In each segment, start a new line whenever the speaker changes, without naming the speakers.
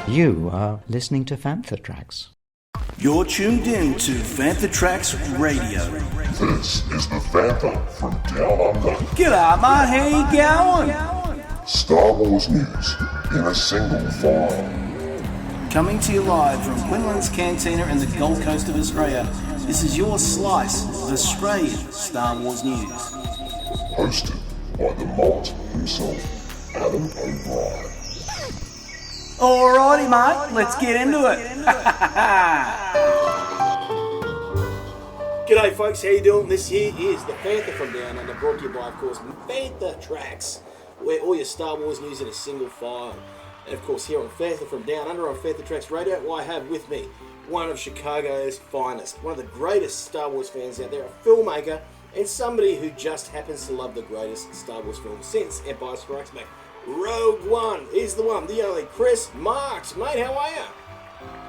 You are listening to Fantha Tracks.
You're tuned in to Fantha Tracks Radio.
This is the Fantha from Down Under.
G'day, mate. How you going?
Star Wars news in a single file.
Coming to you live from Quinlan's Cantina in the Gold Coast of Australia. This is your slice of Australian Star Wars news.
Hosted by the Malt himself, Adam O'Brien.
Alrighty, mate. Let's get into it. G'day, folks. How you doing? This here is the Fantha from Down Under, brought to you by, of course, Fantha Tracks, where all your Star Wars news in a single file. And, of course, here on Fantha from Down Under on Fantha Tracks Radio, I have with me one of Chicago's finest, one of the greatest Star Wars fans out there, a filmmaker, and somebody who just happens to love the greatest Star Wars film since Empire Strikes Back. Rogue One is the one, the only Cris Macht. Mate, how are you?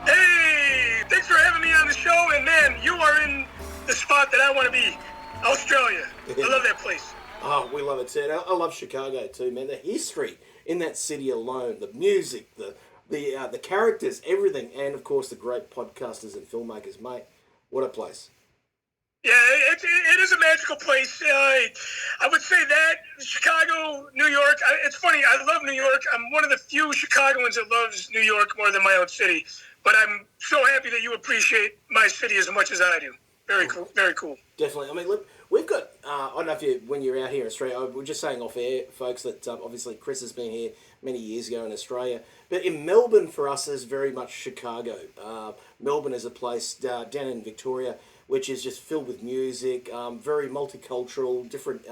Hey, thanks for having me on the show, and man, you are in the spot that I want to be, Australia. I love that place.
Oh, we love it too. I love Chicago too, man. The history in that city alone, the music, the characters, everything, and of course the great podcasters and filmmakers, mate. What a place.
Yeah, it is a magical place. I would say that Chicago, New York. It's funny. I love New York. I'm one of the few Chicagoans that loves New York more than my own city. But I'm so happy that you appreciate my city as much as I do. Very cool. Very cool.
Definitely. I mean, look, we've got. I don't know if when you're out here in Australia. We're just saying off air, folks, that obviously Cris has been here many years ago in Australia, but in Melbourne for us is very much Chicago. Melbourne is a place down in Victoria, which is just filled with music, very multicultural, different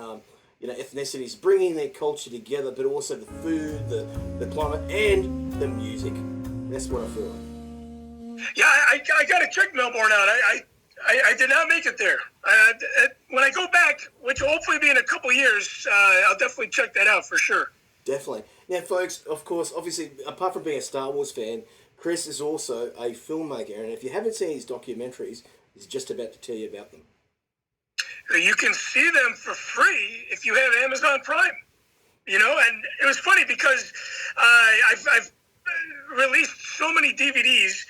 ethnicities, bringing their culture together, but also the food, the climate, and the music. That's what I feel like.
Yeah, I got to check Melbourne out. I did not make it there. When I go back, which will hopefully be in a couple years, I'll definitely check that out for sure.
Definitely. Now, folks, of course, obviously, apart from being a Star Wars fan, Cris is also a filmmaker, and if you haven't seen his documentaries, he's just about to tell you about them.
You can see them for free if you have Amazon Prime. You know, and it was funny because I've released so many DVDs.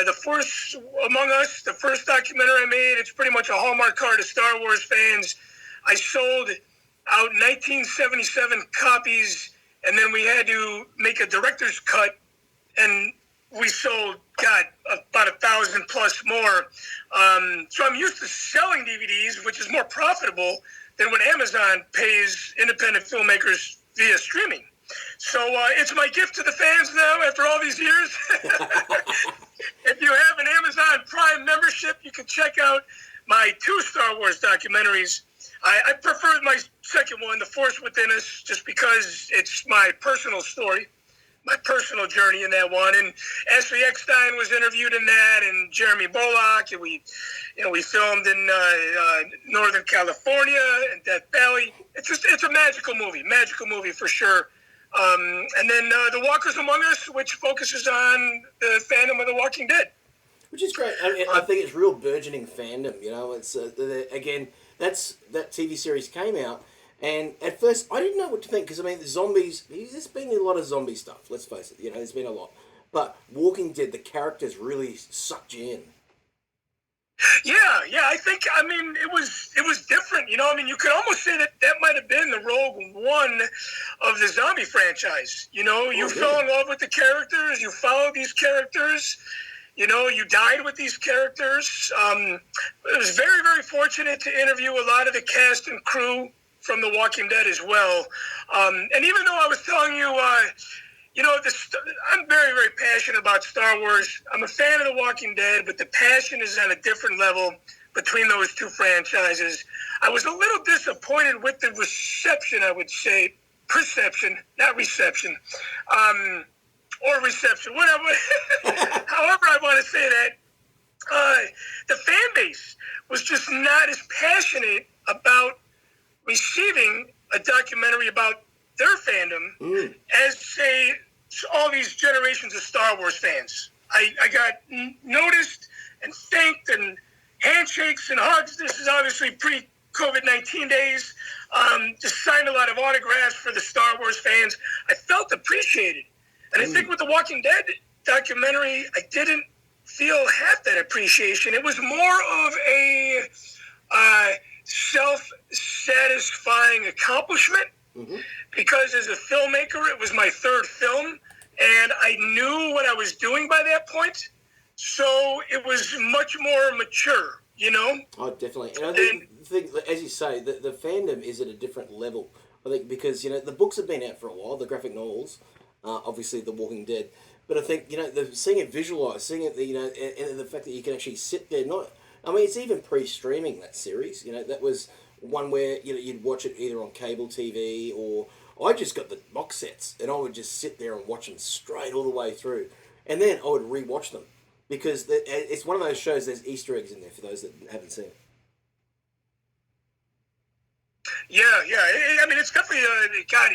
The Force Among Us, the first documentary I made, it's pretty much a Hallmark card of Star Wars fans. I sold out 1977 copies, and then we had to make a director's cut, and we sold, about 1,000 plus more. So I'm used to selling DVDs, which is more profitable than when Amazon pays independent filmmakers via streaming. So it's my gift to the fans now after all these years. If you have an Amazon Prime membership, you can check out my 2 Star Wars documentaries. I prefer my second one, The Force Within Us, just because it's my personal story, my personal journey in that one. And Ashley Eckstein was interviewed in that, and Jeremy Bullock, and we filmed in Northern California and Death Valley. It's a magical movie for sure. And then The Walkers Among Us, which focuses on the fandom of The Walking Dead.
Which is great. I think it's real burgeoning fandom, you know. It's, again, that TV series came out, and at first I didn't know what to think, because, I mean, the zombies, there's been a lot of zombie stuff, let's face it, you know, there's been a lot. But Walking Dead, the characters really sucked you in.
Yeah, I mean, it was different, you know. I mean, you could almost say that might have been the Rogue One of the zombie franchise. You know, you fell in love with the characters, you followed these characters, you know, you died with these characters. I was very, very fortunate to interview a lot of the cast and crew from The Walking Dead as well. And even though I was telling you, you know, I'm very, very passionate about Star Wars. I'm a fan of The Walking Dead, but the passion is on a different level between those two franchises. I was a little disappointed with the reception, I would say. Perception, not reception. Or reception, whatever. However I want to say that. The fan base was just not as passionate about receiving a documentary about their fandom as, say, all these generations of Star Wars fans. I got noticed and thanked, and handshakes and hugs. This is obviously pre-COVID-19 days. Just signed a lot of autographs for the Star Wars fans. I felt appreciated. And I think with The Walking Dead, documentary, I didn't feel half that appreciation. It was more of a self-satisfying accomplishment because as a filmmaker, it was my third film, and I knew what I was doing by that point. So it was much more mature, you know?
Oh, definitely. And I think as you say, the fandom is at a different level. I think because, the books have been out for a while, the graphic novels, obviously The Walking Dead. But I think, seeing it visualised, seeing it, and the fact that you can actually sit there, it's even pre-streaming, that series, that was one where, you'd watch it either on cable TV or I just got the box sets and I would just sit there and watch them straight all the way through. And then I would rewatch them because it's one of those shows, there's Easter eggs in there for those that haven't seen it.
Yeah. I mean, it's definitely, God,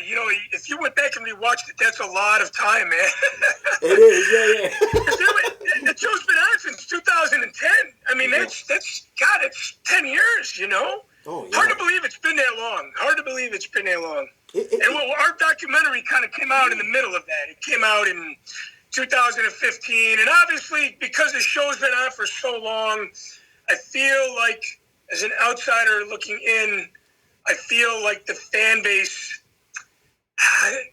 if you went back and rewatched it, that's a lot of time, man.
It is, yeah.
The show's been on since 2010. I mean, that's 10 years,
Oh, yeah.
Hard to believe it's been that long. And our documentary kind of came out in the middle of that. It came out in 2015. And obviously, because the show's been on for so long, I feel like, as an outsider looking in, I feel like the fan base,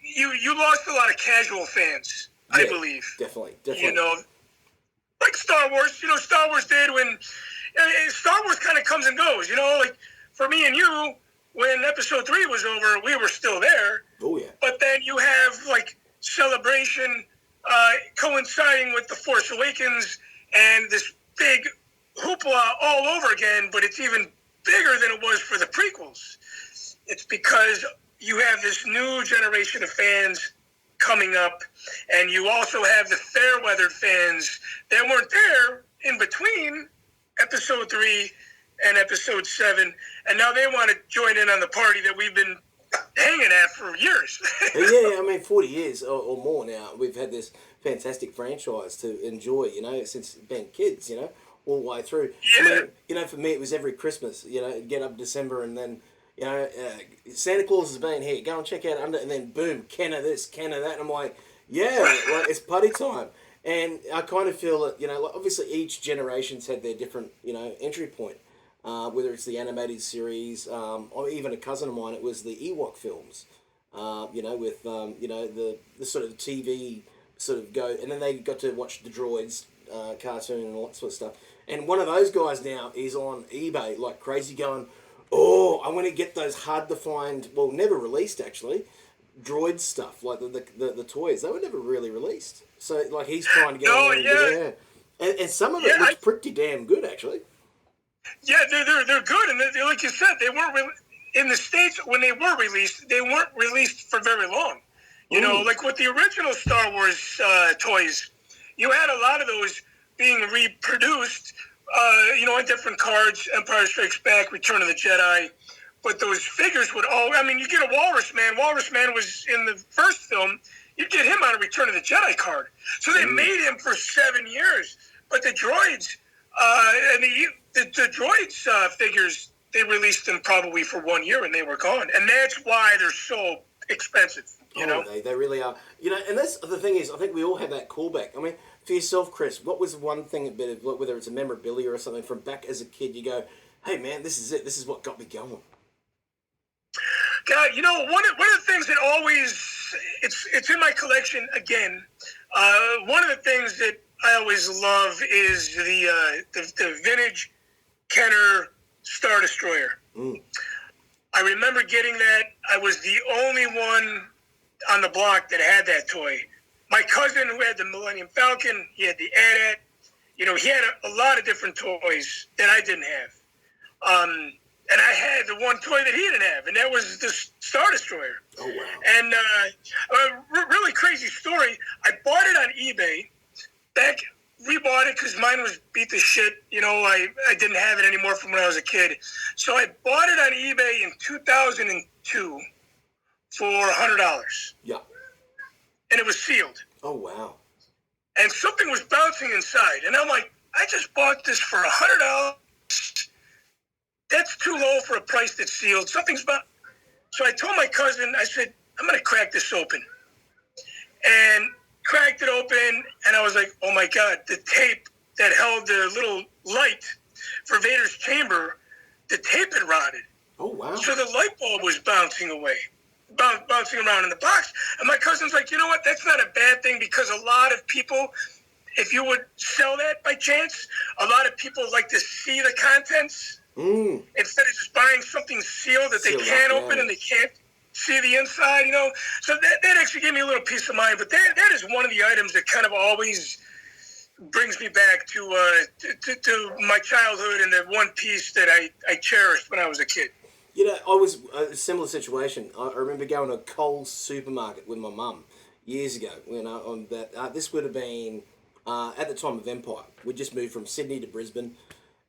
you lost a lot of casual fans, I believe.
Definitely.
Like Star Wars, Star Wars did when Star Wars kind of comes and goes, like for me and you, when episode 3 was over, we were still there.
Oh, yeah.
But then you have like Celebration coinciding with The Force Awakens and this big hoopla all over again, but it's even bigger than it was for the prequels. It's because you have this new generation of fans coming up, and you also have the fair-weathered fans that weren't there in between episode 3 and episode 7, and now they want to join in on the party that we've been hanging at for years.
Yeah, 40 years or more now, we've had this fantastic franchise to enjoy, since being kids, all the way through.
Yeah.
For me, it was every Christmas, get up December and then, Santa Claus has been here, go and check out Under, and then boom, can of this, can of that. And I'm like, yeah, it's party time. And I kind of feel that, obviously each generation's had their different, entry point. Whether it's the animated series, or even a cousin of mine, it was the Ewok films, with, the sort of TV sort of go, and then they got to watch the Droids cartoon and all that sort of stuff. And one of those guys now is on eBay like crazy going, oh, I want to get those hard to find, well, never released actually, Droid stuff, like the toys. They were never really released. So, like, he's trying to get and some of it looks pretty damn good, actually.
Yeah, they're good, and they're, like you said, they weren't in the States when they were released. They weren't released for very long. Like with the original Star Wars toys, you had a lot of those being reproduced, on different cards, Empire Strikes Back, Return of the Jedi. But those figures would you get a Walrus Man. Walrus Man was in the first film. You'd get him on a Return of the Jedi card. So they made him for 7 years. But the droids, and the droids figures, they released them probably for 1 year and they were gone. And that's why they're so expensive.
They really are. And that's the thing is, I think we all have that callback. I mean, for yourself, Chris, what was one thing, whether it's a memorabilia or something from back as a kid, you go, hey, man, this is it. This is what got me going.
God, one of the things that always, it's in my collection again. One of the things that I always love is the vintage Kenner Star Destroyer. I remember getting that. I was the only one on the block that had that toy. My cousin, who had the Millennium Falcon, he had the AT-AT. He had a lot of different toys that I didn't have. And I had the one toy that he didn't have, and that was the Star Destroyer.
Oh, wow.
And a really crazy story. I bought it on eBay. Rebought it because mine was beat to shit. I didn't have it anymore from when I was a kid. So I bought it on eBay in 2002 for $100.
Yeah.
And it was sealed.
Oh, wow.
And something was bouncing inside. And I'm like, I just bought this for $100. That's too low for a price that's sealed. Something's about. So I told my cousin, I said, I'm going to crack this open. And cracked it open, and I was like, oh my God, the tape that held the little light for Vader's chamber, the tape had rotted.
Oh, wow.
So the light bulb was bouncing away, bouncing around in the box. And my cousin's like, you know what, that's not a bad thing, because a lot of people, if you would sell that by chance, a lot of people like to see the contents instead of just buying something sealed that they can't open and they can't see the inside, you know. So that actually gave me a little peace of mind. But that is one of the items that kind of always brings me back to my childhood and the one piece that I cherished when I was a kid.
You know, I was a similar situation. I remember going to a Coles supermarket with my mum years ago. You know, on that this would have been at the time of Empire. We just moved from Sydney to Brisbane,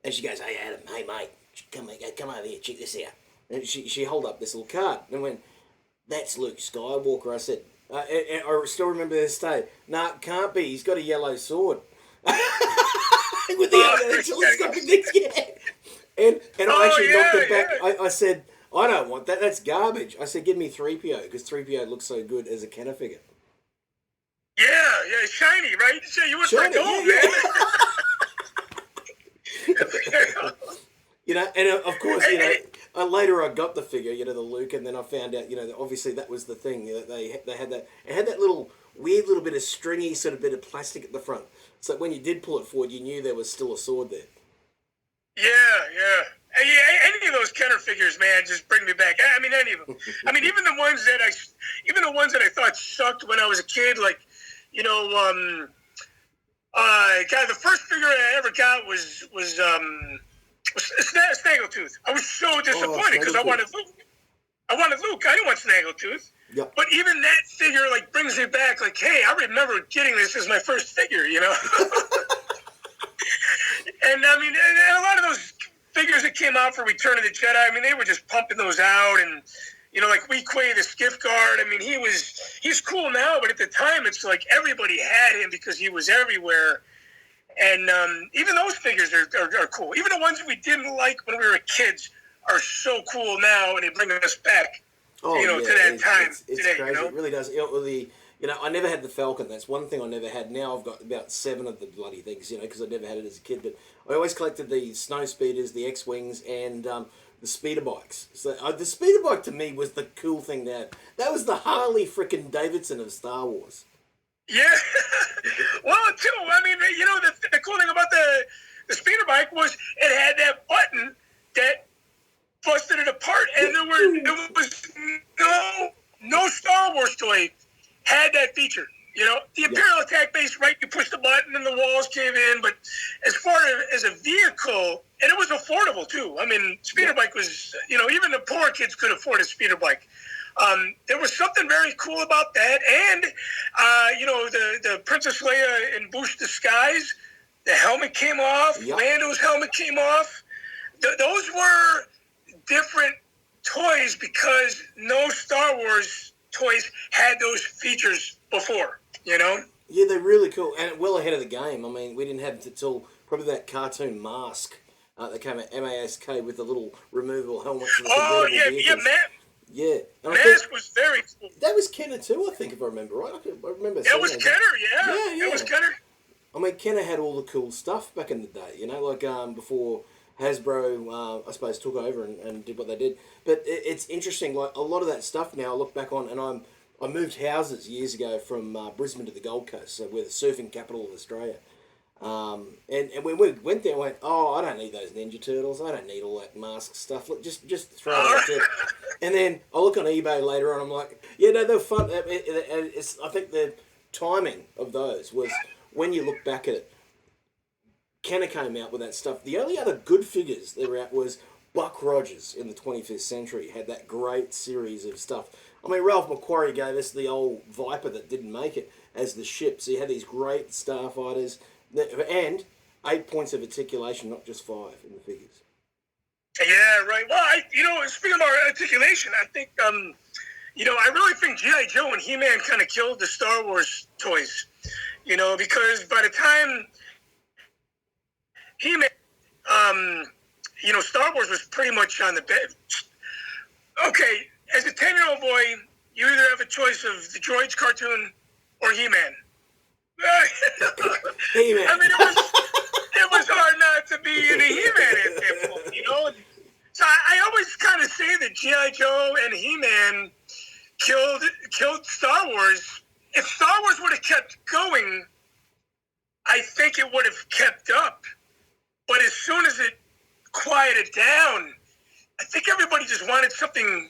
and she goes, "Hey Adam, hey mate, come over here, check this out." And she held up this little card and went, "That's Luke Skywalker." I said, and I still remember this day. Nah, can't be. He's got a yellow sword. With the telescopic things, yeah. And I actually knocked it back. Yeah. I said, I don't want that. That's garbage. I said, give me 3PO, because 3PO looks so good as a Kenner figure.
Yeah, shiny, right? So you went for gold, man.
You know, and of course, you know, later I got the figure, you know, the Luke, and then I found out, you know, that obviously that was the thing. You know, they had that. It had that little weird little bit of stringy sort of bit of plastic at the front. So when you did pull it forward, you knew there was still a sword there.
Yeah. Any of those Kenner figures, man, just bring me back. I mean, any of them. I mean, even the ones that I thought sucked when I was a kid, like, you know, God, the first figure I ever got was Snaggletooth. I was so disappointed because I wanted Luke. I didn't want Snaggletooth. Yep. But even that figure, like, brings me back, like, hey, I remember getting this as my first figure, you know? And, I mean, and a lot of those figures that came out for Return of the Jedi, I mean, they were just pumping those out. And, you know, like Weequay, the skiff guard, I mean, he's cool now, but at the time, it's like everybody had him because he was everywhere. And even those figures are cool. Even the ones we didn't like when we were kids are so cool now, and they bring us back. To that time.
It's
today,
crazy.
You know?
It really does. You know, I never had the Falcon. That's one thing I never had. Now I've got about 7 of the bloody things, you know, because I never had it as a kid. But I always collected the snow speeders, the X-Wings, and the speeder bikes. So the speeder bike to me was the cool thing to have. That was the Harley frickin' Davidson of Star Wars.
Yeah. Well, too, I mean, you know, the cool thing about the speeder bike was it had that button that busted it apart, and there was no Star Wars toy had that feature. You know, the Imperial Attack Base, right? You push the button and the walls cave in. But as far as a vehicle, and it was affordable too. I mean, speeder bike was, you know, even the poor kids could afford a speeder bike. There was something very cool about that, and you know, the Princess Leia in Boosh disguise, the helmet came off. Lando's helmet came off. Those were different toys because no Star Wars toys had those features before, you know?
Yeah, they're really cool, and well ahead of the game. I mean, we didn't have it until probably that cartoon Mask that came out, MASK, with the little removable helmets. Yeah. And
Mask was very cool.
That was Kenner too, I think, if I remember right. I remember.
That was Kenner, yeah. It was Kenner.
I mean, Kenner had all the cool stuff back in the day, you know, like before Hasbro, I suppose, took over and did what they did. But it's interesting, like a lot of that stuff now I look back on, and I moved houses years ago from Brisbane to the Gold Coast, so we're the surfing capital of Australia. And when we went there, I went, I don't need those Ninja Turtles. I don't need all that Mask stuff. Look, just throw it out there. And then I look on eBay later on, I'm like, yeah, no, they're fun. I think the timing of those was, when you look back at it, Kenner came out with that stuff. The only other good figures that were out was Buck Rogers in the 25th century. Had that great series of stuff. I mean, Ralph McQuarrie gave us the old Viper that didn't make it as the ship. So you had these great starfighters and 8 points of articulation, not just 5 in the figures.
Yeah, right. Well, speaking of articulation, I think, I really think G.I. Joe and He-Man kind of killed the Star Wars toys, because by the time He-Man, Star Wars was pretty much on the bed. Okay, as a 10-year-old boy, you either have a choice of the Droids cartoon or He-Man.
He-Man.
I mean, it was hard not to be in a He-Man at that point, you know? So I always kind of say that G.I. Joe and He-Man killed Star Wars. If Star Wars would have kept going, I think it would have kept up. But as soon as it quieted down, I think everybody just wanted something,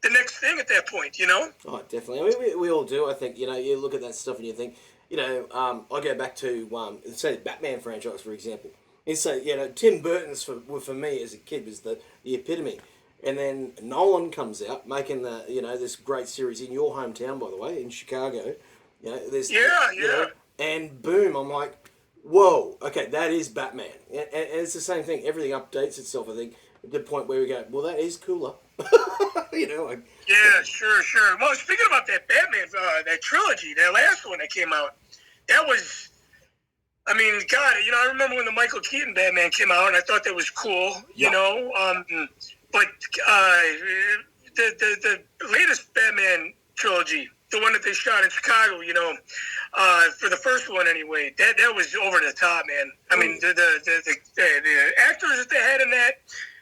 the next thing at that point, you know?
Oh, definitely. I mean, we all do. I think, you know, you look at that stuff and you think, you know, I go back to, say, the Batman franchise, for example. And say, you know, Tim Burton's, for me as a kid, was the epitome. And then Nolan comes out, making this great series in your hometown, by the way, in Chicago. You know, there's You know, and boom, I'm like, whoa, okay, that is Batman. And it's the same thing. Everything updates itself, I think, at the point where we go, well, that is cooler. You know, like,
yeah, sure. Well, speaking about that Batman, that trilogy, that last one that came out, that was, I mean, God, you know, I remember when the Michael Keaton Batman came out, and I thought that was cool, you know, but the latest Batman trilogy, the one that they shot in Chicago, you know, for the first one anyway, that was over the top, man. I mean, the actors that they had in that,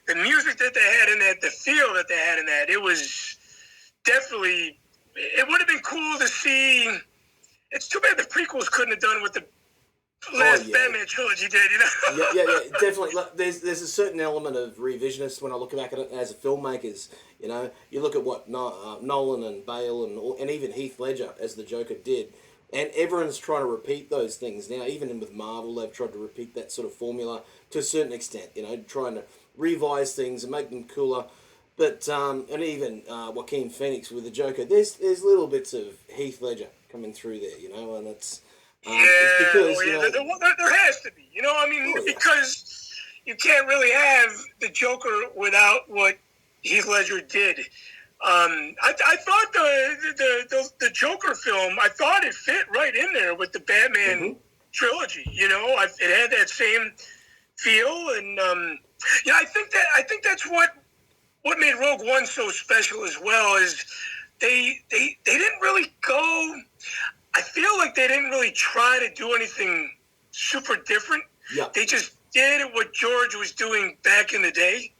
the music that they had in that, the feel that they had in that, it was definitely, it would have been cool to see. It's too bad the prequels couldn't have done what the last Batman trilogy did, you know?
yeah, definitely. Like, there's a certain element of revisionist when I look back at it as a filmmakers. You know, you look at what Nolan and Bale and even Heath Ledger as the Joker did, and everyone's trying to repeat those things now. Even with Marvel, they've tried to repeat that sort of formula to a certain extent. You know, trying to revise things and make them cooler. But and even Joaquin Phoenix with the Joker, there's little bits of Heath Ledger coming through there. You know, and it's because you know,
there has to be. You know, I mean, because you can't really have the Joker without what Heath Ledger did. I thought the Joker film, I thought it fit right in there with the Batman trilogy. You know, it had that same feel, and I think that's what made Rogue One so special as well. Is they didn't really go. I feel like they didn't really try to do anything super different. Yeah. They just did what George was doing back in the day.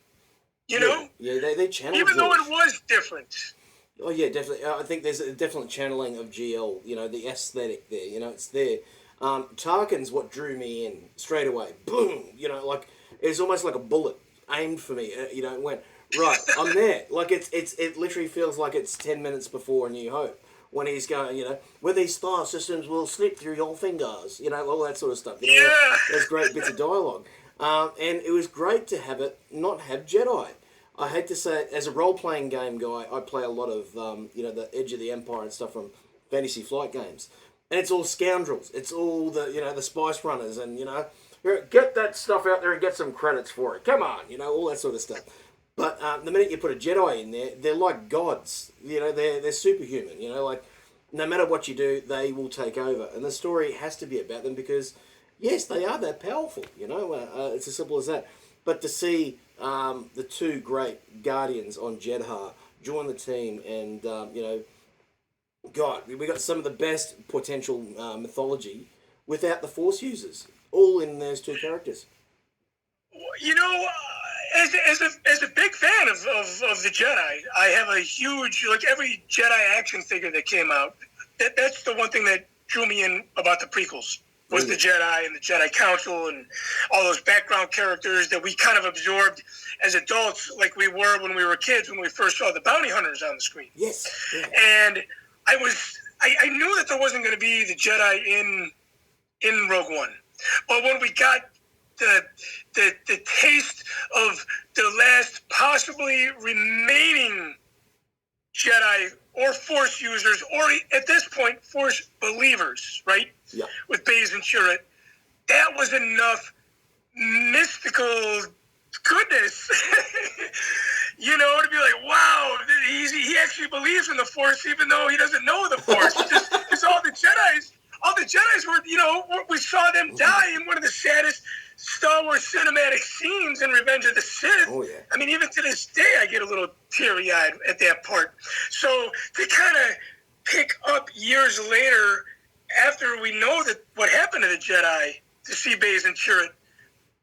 You know?
Yeah, they channeled
even
George.
Though it was different.
Oh, yeah, definitely. I think there's a definite channeling of GL, you know, the aesthetic there, you know, it's there. Tarkin's what drew me in straight away. Boom! You know, like, it's almost like a bullet aimed for me, you know, it went, right, I'm there. Like, it literally feels like it's 10 minutes before A New Hope. When he's going, you know, where these star systems will slip through your fingers, you know, all that sort of stuff. You know, there's great bits of dialogue. And it was great to have it not have Jedi. I hate to say it, as a role-playing game guy, I play a lot of, you know, the Edge of the Empire and stuff from Fantasy Flight games. And it's all scoundrels. It's all the, you know, the Spice Runners and, you know, get that stuff out there and get some credits for it. Come on, you know, all that sort of stuff. But the minute you put a Jedi in there, they're like gods. You know, they're superhuman. You know, like, no matter what you do, they will take over. And the story has to be about them because, yes, they are that powerful. You know, it's as simple as that. But to see the two great Guardians on Jedha join the team and, you know, God, we got some of the best potential mythology without the Force users, all in those two characters.
You know, as a big fan of the Jedi, I have a huge, like every Jedi action figure that came out, that's the one thing that drew me in about the prequels, was the Jedi and the Jedi Council and all those background characters that we kind of absorbed as adults like we were when we were kids, when we first saw the bounty hunters on the screen.
Yes. Yeah.
And I knew that there wasn't going to be the Jedi in Rogue One. But when we got the taste of the last possibly remaining Jedi or Force users, or at this point, Force believers, right?
Yeah.
With Baze and Chirrut, that was enough mystical goodness, you know, to be like, wow, he actually believes in the Force, even though he doesn't know the Force. Because all the Jedis were, you know, we saw them die in one of the saddest Star Wars cinematic scenes in Revenge of the Sith.
Oh, yeah.
I mean, even to this day, I get a little teary-eyed at that part. So to kind of pick up years later, after we know that what happened to the Jedi to see Baze and Chirrut.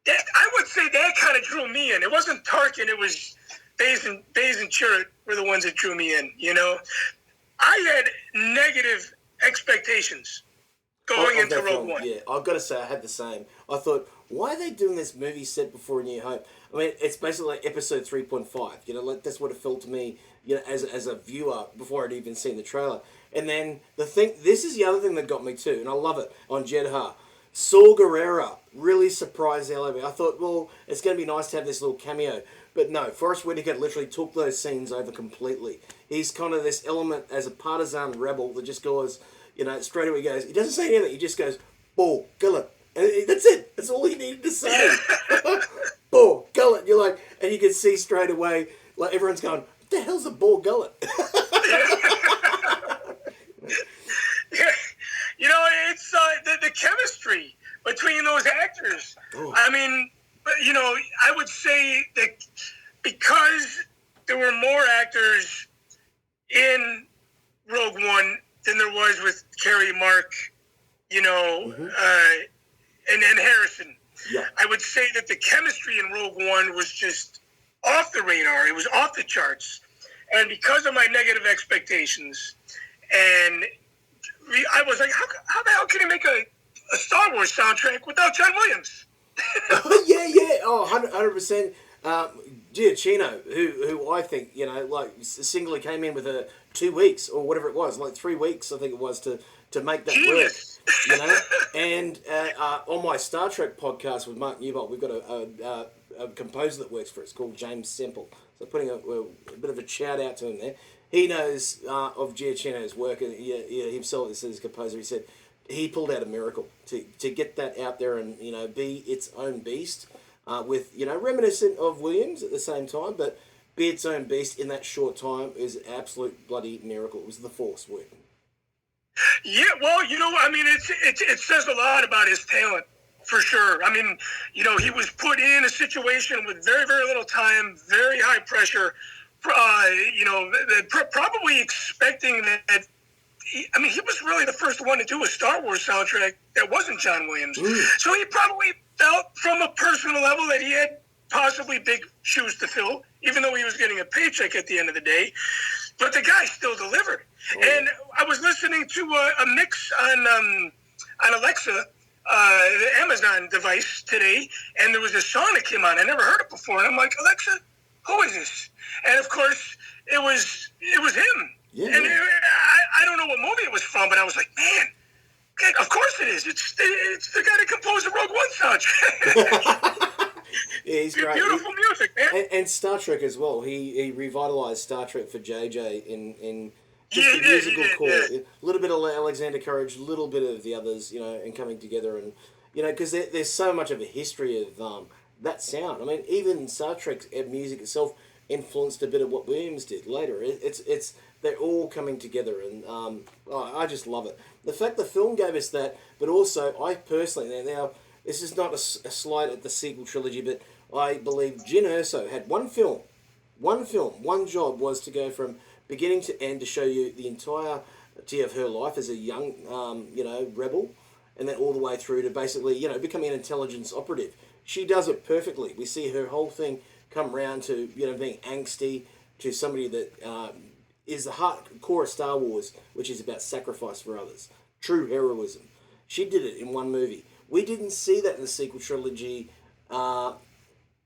I would say that kind of drew me in. It wasn't Tarkin, it was Baze and Chirrut were the ones that drew me in, you know? I had negative expectations going into Rogue One.
Yeah, I've got to say I had the same. I thought, why are they doing this movie set before A New Hope? I mean, it's basically like episode 3.5. You know, like that's what it felt to me, you know, as a viewer before I'd even seen the trailer. And then this is the other thing that got me too, and I love it, on Jedha. Saul Guerrero really surprised the LOB. I thought, well, it's going to be nice to have this little cameo. But no, Forrest Whitaker literally took those scenes over completely. He's kind of this element as a partisan rebel that just goes, you know, straight away goes, he doesn't say anything, he just goes, Ball, Gullet. And that's it. That's all he needed to say. Ball, Gullet. You're like, and you can see straight away, like everyone's going, what the hell's a Ball Gullet?
Yeah. You know, it's the chemistry between those actors.
Oh.
I mean, you know, I would say that because there were more actors in Rogue One than there was with Carrie, Mark, you know, and Harrison.
Yeah.
I would say that the chemistry in Rogue One was just off the radar. It was off the charts. And because of my negative expectations, and I was like, how the hell can he make a Star Wars soundtrack without John Williams?
Yeah. Oh, 100%. Giacchino, who I think, you know, like singly came in with 2 weeks or whatever it was, like 3 weeks, I think it was, to make that
Genius.
work. You know, and on my Star Trek podcast with Mark Newbold, we've got a composer that works for us called James Semple. So putting a bit of a shout out to him there. He knows of Giacchino's work, and himself as his composer. He said he pulled out a miracle to get that out there and, you know, be its own beast, with, you know, reminiscent of Williams at the same time, but be its own beast in that short time is an absolute bloody miracle. It was the Force working.
Yeah, well, you know, I mean, it says a lot about his talent, for sure. I mean, you know, he was put in a situation with very, very little time, very high pressure, you know, probably expecting that. He was really the first one to do a Star Wars soundtrack that wasn't John Williams. So he probably felt from a personal level that he had possibly big shoes to fill, even though he was getting a paycheck at the end of the day. But the guy still delivered. And I was listening to a mix on Alexa, the Amazon device today, and there was a song that came on. I never heard it before. And I'm like, Alexa, who is this? And of course, it was him.
Yeah.
And I don't know what movie it was from, but I was like, man, okay, of course it is. It's the guy that composed the Rogue One soundtrack.
Yeah, he's great.
Beautiful music, man.
And Star Trek as well. He revitalized Star Trek for JJ in just
Yeah,
the musical
he did,
core.
yeah.
A little bit of Alexander Courage, a little bit of the others, you know, and coming together, and, you know, because there's so much of a history of that sound. I mean, even Star Trek's music itself influenced a bit of what Williams did later. It's they're all coming together, and I just love it. The fact the film gave us that, but also I personally, now this is not a slight at the sequel trilogy, but I believe Jyn Erso had one job was to go from beginning to end to show you the entirety of her life as a young, you know, rebel, and then all the way through to basically, you know, becoming an intelligence operative. She does it perfectly. We see her whole thing come round to, you know, being angsty, to somebody that is the core of Star Wars, which is about sacrifice for others, true heroism. She did it in one movie. We didn't see that in the sequel trilogy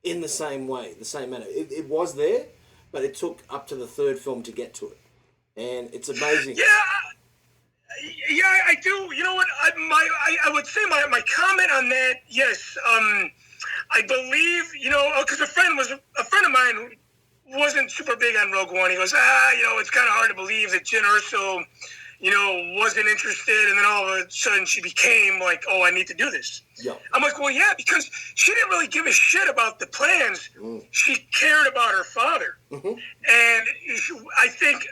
in the same way, the same manner. It was there, but it took up to the third film to get to it. And it's amazing.
Yeah, I do. You know what? I would say my comment on that, yes, I believe, you know, because a friend of mine who wasn't super big on Rogue One. He goes, you know, it's kind of hard to believe that Jyn Erso, you know, wasn't interested, and then all of a sudden she became like, oh, I need to do this.
Yeah.
I'm like, well, yeah, because she didn't really give a shit about the plans. She cared about her father. And I think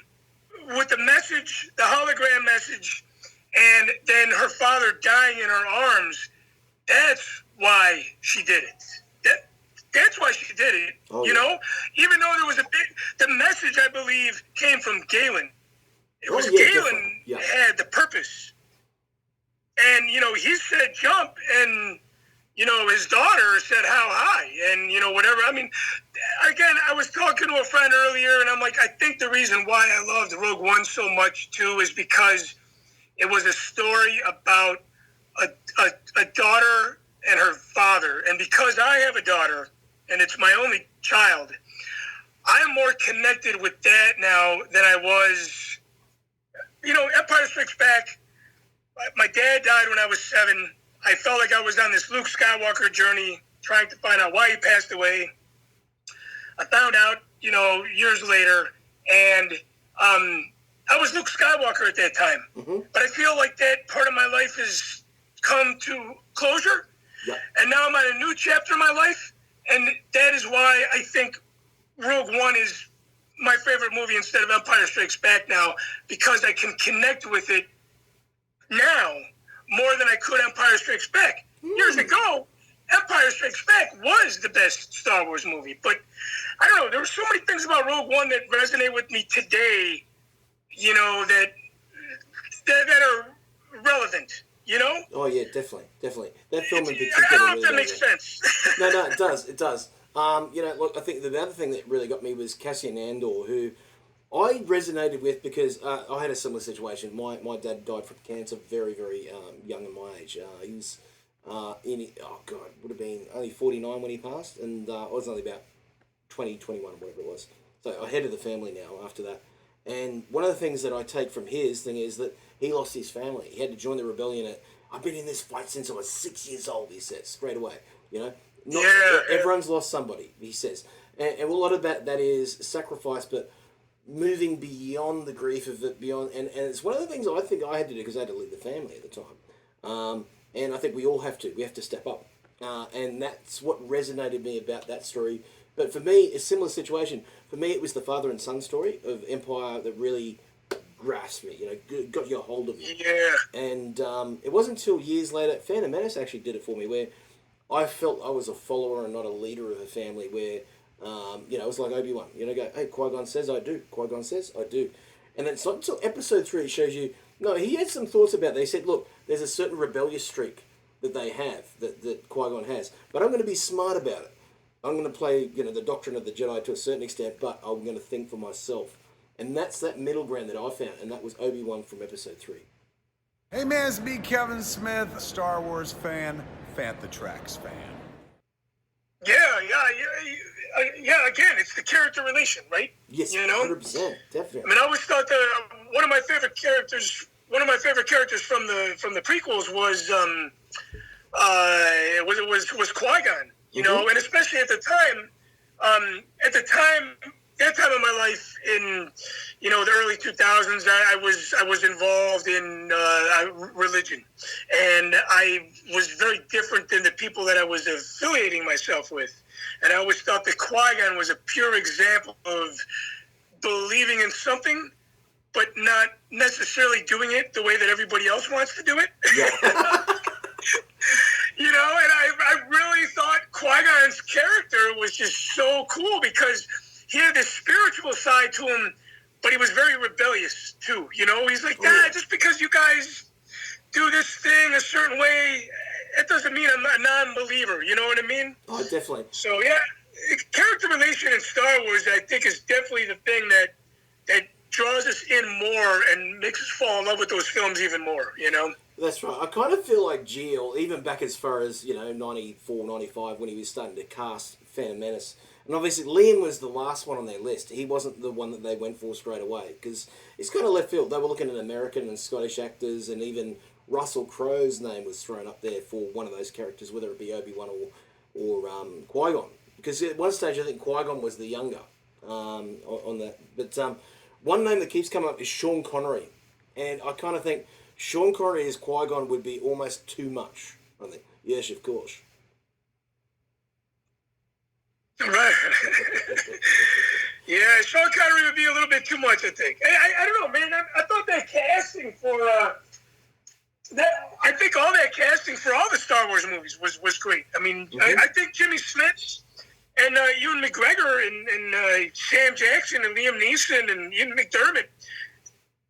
with the message, the hologram message, and then her father dying in her arms, that's why she did it. That's why she did it. You know, even though there was the message, I believe, came from Galen. It was Galen had the purpose. And, you know, he said jump, and his daughter said how high and, whatever. I mean, again, I was talking to a friend earlier and I'm like, I think the reason why I loved Rogue One so much too is because it was a story about a daughter and her father. And because I have a daughter and it's my only child, I am more connected with that now than I was, Empire Strikes Back. My dad died when I was 7. I felt like I was on this Luke Skywalker journey trying to find out why he passed away. I found out, years later, and I was Luke Skywalker at that time. Mm-hmm. But I feel like that part of my life has come to closure, and now I'm on a new chapter of my life, and that is why I think Rogue One is my favorite movie instead of Empire Strikes Back now, because I can connect with it now more than I could Empire Strikes Back. Years ago, Empire Strikes Back was the best Star Wars movie, but I don't know, there were so many things about Rogue One that resonate with me today, that are relevant,
Oh, yeah, definitely. That film in particular.
I don't know if that makes sense.
No, it does. Look, I think the other thing that really got me was Cassian Andor, who I resonated with because I had a similar situation. My dad died from cancer very, very young in my age. He was would have been only 49 when he passed, and I was only about 20, 21, whatever it was. So I head of the family now after that. And one of the things that I take from his thing is that he lost his family. He had to join the rebellion. I've been in this fight since I was 6 years old, he says, straight away. Everyone's lost somebody, he says. And a lot of that is sacrifice, but moving beyond the grief of it, beyond. And it's one of the things I think I had to do because I had to leave the family at the time. And I think we all have to. We have to step up. And that's what resonated me about that story. But for me, a similar situation. For me, it was the father and son story of Empire that really grasped me, got you a hold of me.
Yeah.
And it wasn't until years later, Phantom Menace actually did it for me, where I felt I was a follower and not a leader of a family, where, it was like Obi-Wan. Go, hey, Qui-Gon says I do. Qui-Gon says I do. And then it's not until episode 3 it shows you, no, he had some thoughts about that. He said, look, there's a certain rebellious streak that they have, that Qui-Gon has, but I'm going to be smart about it. I'm going to play, the doctrine of the Jedi to a certain extent, but I'm going to think for myself. And that's that middle ground that I found, and that was Obi-Wan from episode 3.
Hey man, it's me, Kevin Smith, Star Wars fan, Fantha Tracks fan.
Yeah, again, it's the character relation, right?
Yes, 100%, definitely.
I mean, I always thought that one of my favorite characters from the prequels was Qui-Gon. And especially at the time, that time of my life in, the early 2000s, I was involved in religion, and I was very different than the people that I was affiliating myself with. And I always thought that Qui-Gon was a pure example of believing in something, but not necessarily doing it the way that everybody else wants to do it. Yeah. And I really thought Qui-Gon's character was just so cool because he had this spiritual side to him, but he was very rebellious too. He's like, just because you guys do this thing a certain way, it doesn't mean I'm a non-believer. You know what I mean?
Oh, definitely.
So yeah, character relation in Star Wars, I think, is definitely the thing that draws us in more and makes us fall in love with those films even more.
That's right. I kind of feel like Gio, even back as far as, 94, 95, when he was starting to cast Phantom Menace. And obviously, Liam was the last one on their list. He wasn't the one that they went for straight away, because it's kind of left field. They were looking at American and Scottish actors, and even Russell Crowe's name was thrown up there for one of those characters, whether it be Obi-Wan or Qui-Gon. Because at one stage, I think Qui-Gon was the younger on that. But one name that keeps coming up is Sean Connery. And I kind of think Sean Connery as Qui-Gon would be almost too much, I think. Yes, of course.
Right. Yeah, Sean Connery would be a little bit too much, I think. I don't know, man. I thought that casting for I think all that casting for all the Star Wars movies was great. I mean, mm-hmm. I think Jimmy Smits and Ewan McGregor and Sam Jackson and Liam Neeson and Ian McDermott.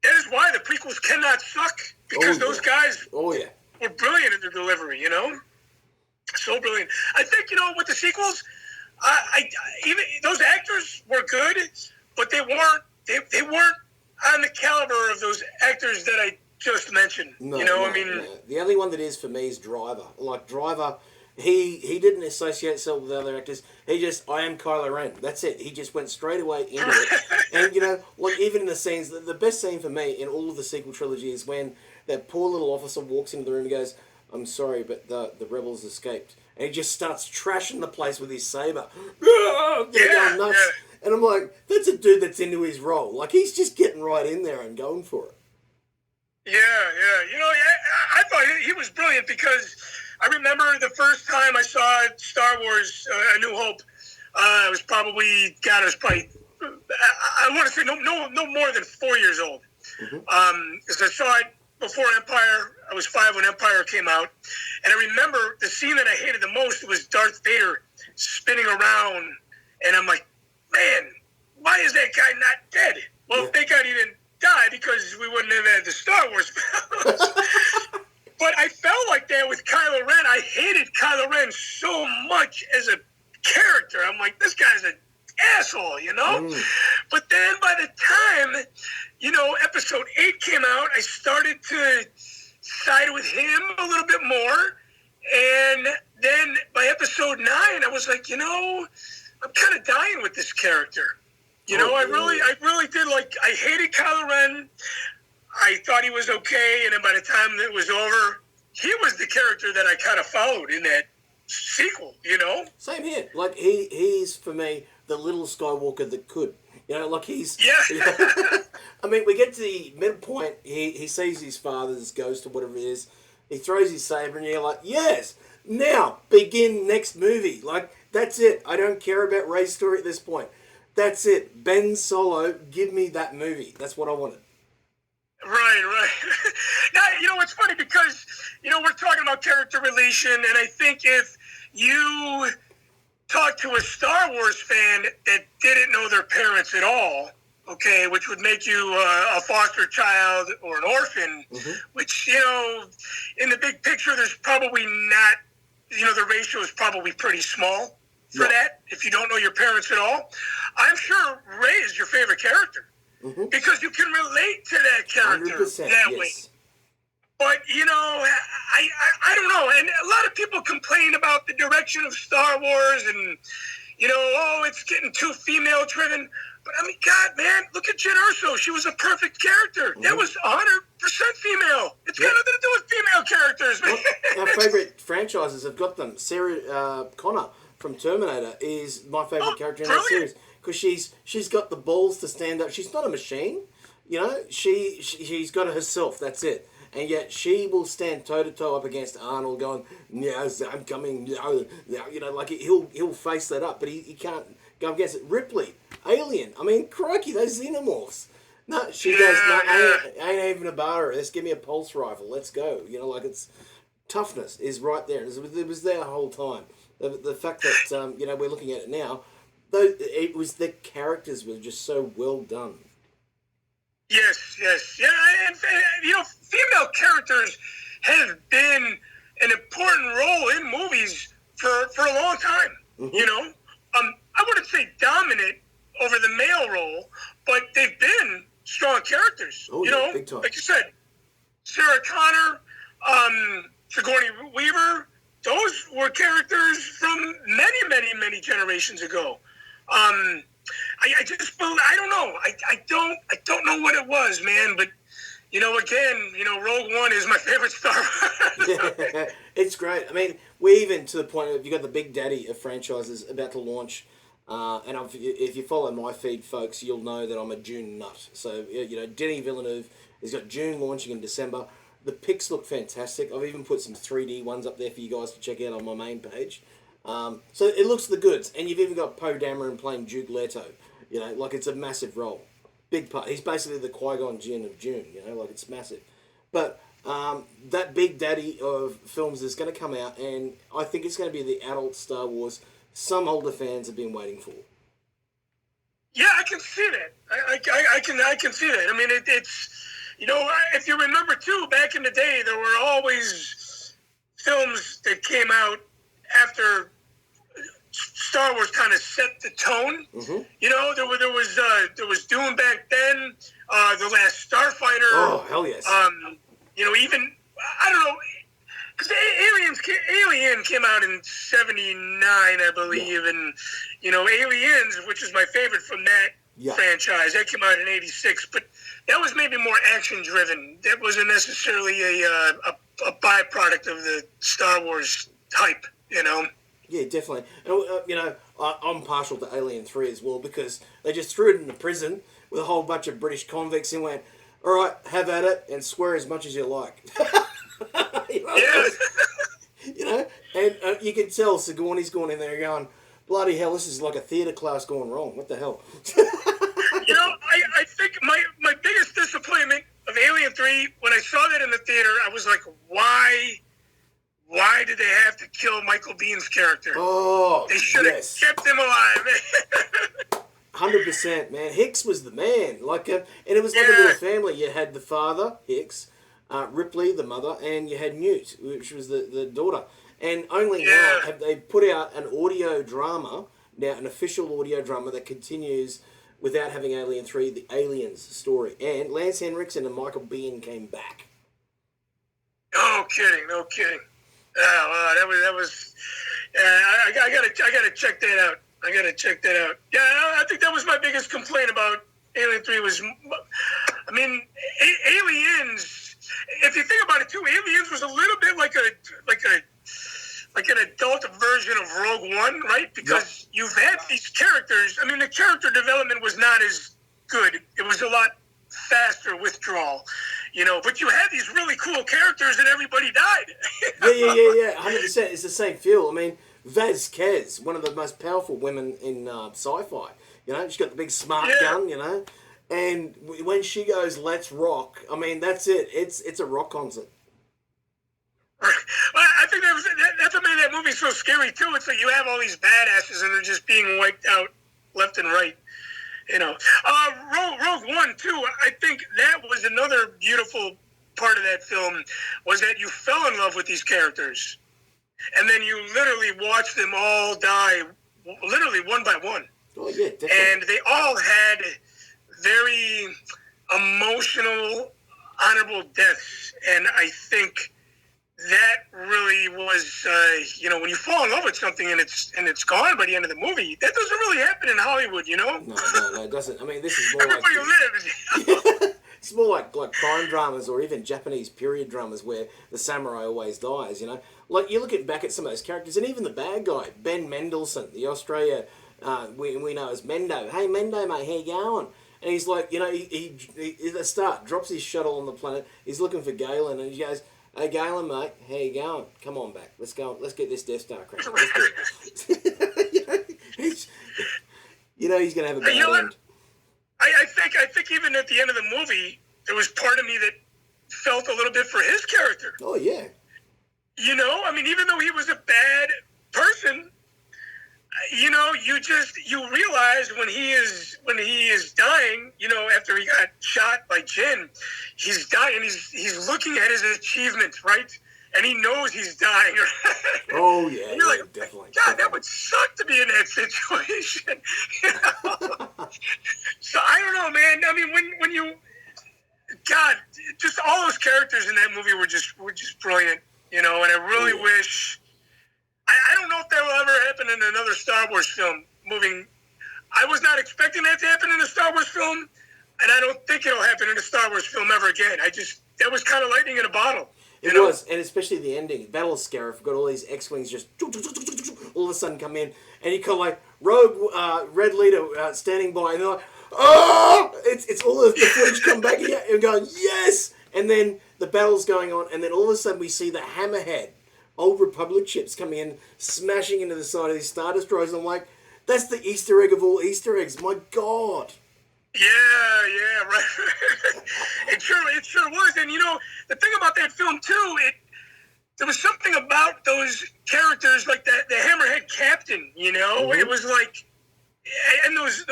That is why the prequels cannot suck, because those guys were brilliant in their delivery, So brilliant. I think, with the sequels, I even those actors were good, but they weren't on the caliber of those actors that I just mentioned.
No,
no.
The only one that is for me is Driver. Like Driver, he didn't associate himself with other actors. He just, I am Kylo Ren. That's it. He just went straight away into it. And like even in the scenes, the best scene for me in all of the sequel trilogy is when that poor little officer walks into the room and goes, "I'm sorry, but the rebels escaped." And he just starts trashing the place with his saber. Going nuts. Yeah. And I'm like, that's a dude that's into his role. Like, he's just getting right in there and going for it.
Yeah. I thought he was brilliant because I remember the first time I saw Star Wars: A New Hope. I was probably, I want to say no more than 4 years old. Because I saw it before Empire. I was 5 when Empire came out. And I remember the scene that I hated the most was Darth Vader spinning around. And I'm like, man, why is that guy not dead? Well, thank God he didn't die because we wouldn't have had the Star Wars films. But I felt like that with Kylo Ren. I hated Kylo Ren so much as a character. I'm like, this guy's an asshole, But then by the time, Episode 8 came out, I started to side with him a little bit more. And then by Episode 9, I was like, I'm kind of dying with this character. I really did. Like, I hated Kylo Ren. I thought he was okay, and then by the time it was over, he was the character that I kind of followed in that sequel,
Same here. Like, he's, for me, the little Skywalker that could. Like he's...
Yeah.
I mean, we get to the middle point, he sees his father's ghost or whatever it is, he throws his saber, and you're like, yes, now, begin next movie. Like, that's it. I don't care about Rey's story at this point. That's it. Ben Solo, give me that movie. That's what I wanted.
Right. Now, it's funny because, we're talking about character relation, and I think if you talk to a Star Wars fan that didn't know their parents at all, okay, which would make you a foster child or an orphan, which, in the big picture, there's probably not, the ratio is probably pretty small for that, if you don't know your parents at all. I'm sure Rey is your favorite character. Because you can relate to that character that way. But, I don't know. And a lot of people complain about the direction of Star Wars and, it's getting too female-driven. But, I mean, God, man, look at Jen Erso. She was a perfect character. That was 100% female. It's got nothing to do with female characters, man.
Our favorite franchises have got them. Sarah Connor from Terminator is my favorite character in that series. Because she's got the balls to stand up. She's not a machine, she's got herself, that's it. And yet she will stand toe-to-toe up against Arnold going, yes, I'm coming, like he'll face that up, but he can't go against it. Ripley, Alien, I mean, crikey, those xenomorphs. No, she goes, no, ain't even a bar, let's give me a pulse rifle, let's go. Like it's, toughness is right there. It was there the whole time. The fact that, we're looking at it now, though it was the characters were just so well done.
Yes. Yeah, and female characters have been an important role in movies for a long time. I wouldn't say dominant over the male role, but they've been strong characters.
Big time.
Like you said, Sarah Connor, Sigourney Weaver, those were characters from many generations ago. I don't know. I don't know what it was, man. But Rogue One is my favorite Star Wars.
Yeah, it's great. I mean, we're even to the point of you got the big daddy of franchises about to launch. And if you follow my feed, folks, you'll know that I'm a Dune nut. So Denis Villeneuve has got Dune launching in December. The pics look fantastic. I've even put some 3D ones up there for you guys to check out on my main page. So it looks the goods, and you've even got Poe Dameron playing Duke Leto. Like it's a massive role, big part. He's basically the Qui-Gon Jinn of Dune. Like it's massive. But that big daddy of films is going to come out, and I think it's going to be the adult Star Wars some older fans have been waiting for.
Yeah, I can see that. I can see that. I mean, it's if you remember too, back in the day, there were always films that came out after Star Wars kind of set the tone.
Mm-hmm.
You know, there was Dune back then, The Last Starfighter.
Oh, hell yes.
You know, even I don't know, because Alien came out in '79, I believe, and you know, Aliens, which is my favorite from that franchise, that came out in '86, but that was maybe more action driven. That wasn't necessarily a byproduct of the Star Wars hype. You know.
Yeah, definitely. And, you know, I'm partial to Alien 3 as well because they just threw it in the prison with a whole bunch of British convicts and went, all right, have at it and swear as much as you like. You know, you know? And you can tell Sigourney's going in there going, bloody hell, this is like a theatre class going wrong. What the hell?
You know, I think my biggest disappointment of Alien 3, when I saw that in the theater, I was like, why did they have to kill Michael Bihn's character?
Oh,
they should have kept him alive.
100%, man. Hicks was the man. Like, and it was like a little family. You had the father, Hicks, Ripley, the mother, and you had Newt, which was the daughter. And only now have they put out an audio drama, now an official audio drama that continues without having Alien 3, the Aliens story. And Lance Henriksen and Michael Biehn came back.
No kidding. Oh, that was. I gotta check that out. Yeah, I think that was my biggest complaint about Alien 3 was, I mean, Aliens. If you think about it too, Aliens was a little bit like an adult version of Rogue One, right? Because you've had these characters. I mean, the character development was not as good. It was a lot faster withdrawal. You know, but you had these really cool characters and everybody died.
Yeah. 100%. It's the same feel. I mean, Vasquez, one of the most powerful women in sci-fi. You know, she's got the big smart gun, you know. And when she goes, let's rock, I mean, that's it. It's a rock concert.
Well, I think that's what made that movie so scary, too. It's like you have all these badasses and they're just being wiped out left and right. You know, Rogue One too. I think that was another beautiful part of that film was that you fell in love with these characters, and then you literally watched them all die, literally one by one.
Oh yeah, definitely.
And they all had very emotional, honorable deaths, and I think that really was, you know, when you fall in love with something and it's gone by the end of the movie, that doesn't really happen in Hollywood, you know?
No, it doesn't. I mean, this is more
everybody lives.
It's more like crime dramas or even Japanese period dramas where the samurai always dies, you know? Like, you look back at some of those characters, and even the bad guy, Ben Mendelsohn, the Australia we know as Mendo. Hey, Mendo, mate, how you going? And he's like, you know, he at the start drops his shuttle on the planet, he's looking for Galen, and he goes, hey, Galen, mate, how you going? Come on back. Let's go. Let's get this Death Star cracking. You know he's going to have a bad end.
I think even at the end of the movie, there was part of me that felt a little bit for his character.
Oh, yeah.
You know, I mean, even though he was a bad person, you know, you realize when he is dying, you know, after he got shot by Jin, he's dying. He's looking at his achievements, right? And he knows he's dying.
Oh yeah,
and you're like,
definitely.
God, that would suck to be in that situation. You know? So I don't know, man. I mean, when you, God, just all those characters in that movie were just brilliant, you know. And I really wish. I don't know if that will ever happen in another Star Wars film. I was not expecting that to happen in a Star Wars film, and I don't think it'll happen in a Star Wars film ever again. That was kind of lightning in a bottle.
It was, and especially the ending. Battle of Scarif got all these X-Wings just all of a sudden come in, and you got like Rogue Red Leader standing by, and they're like, oh! It's all of the footage come back again, and going, yes! And then the battle's going on, and then all of a sudden we see the Hammerhead, Old Republic ships coming in, smashing into the side of these Star Destroyers. I'm like, that's the Easter egg of all Easter eggs. My God.
Yeah, right. It sure was. And you know, the thing about that film too, there was something about those characters, like the Hammerhead captain. You know, It was like, and those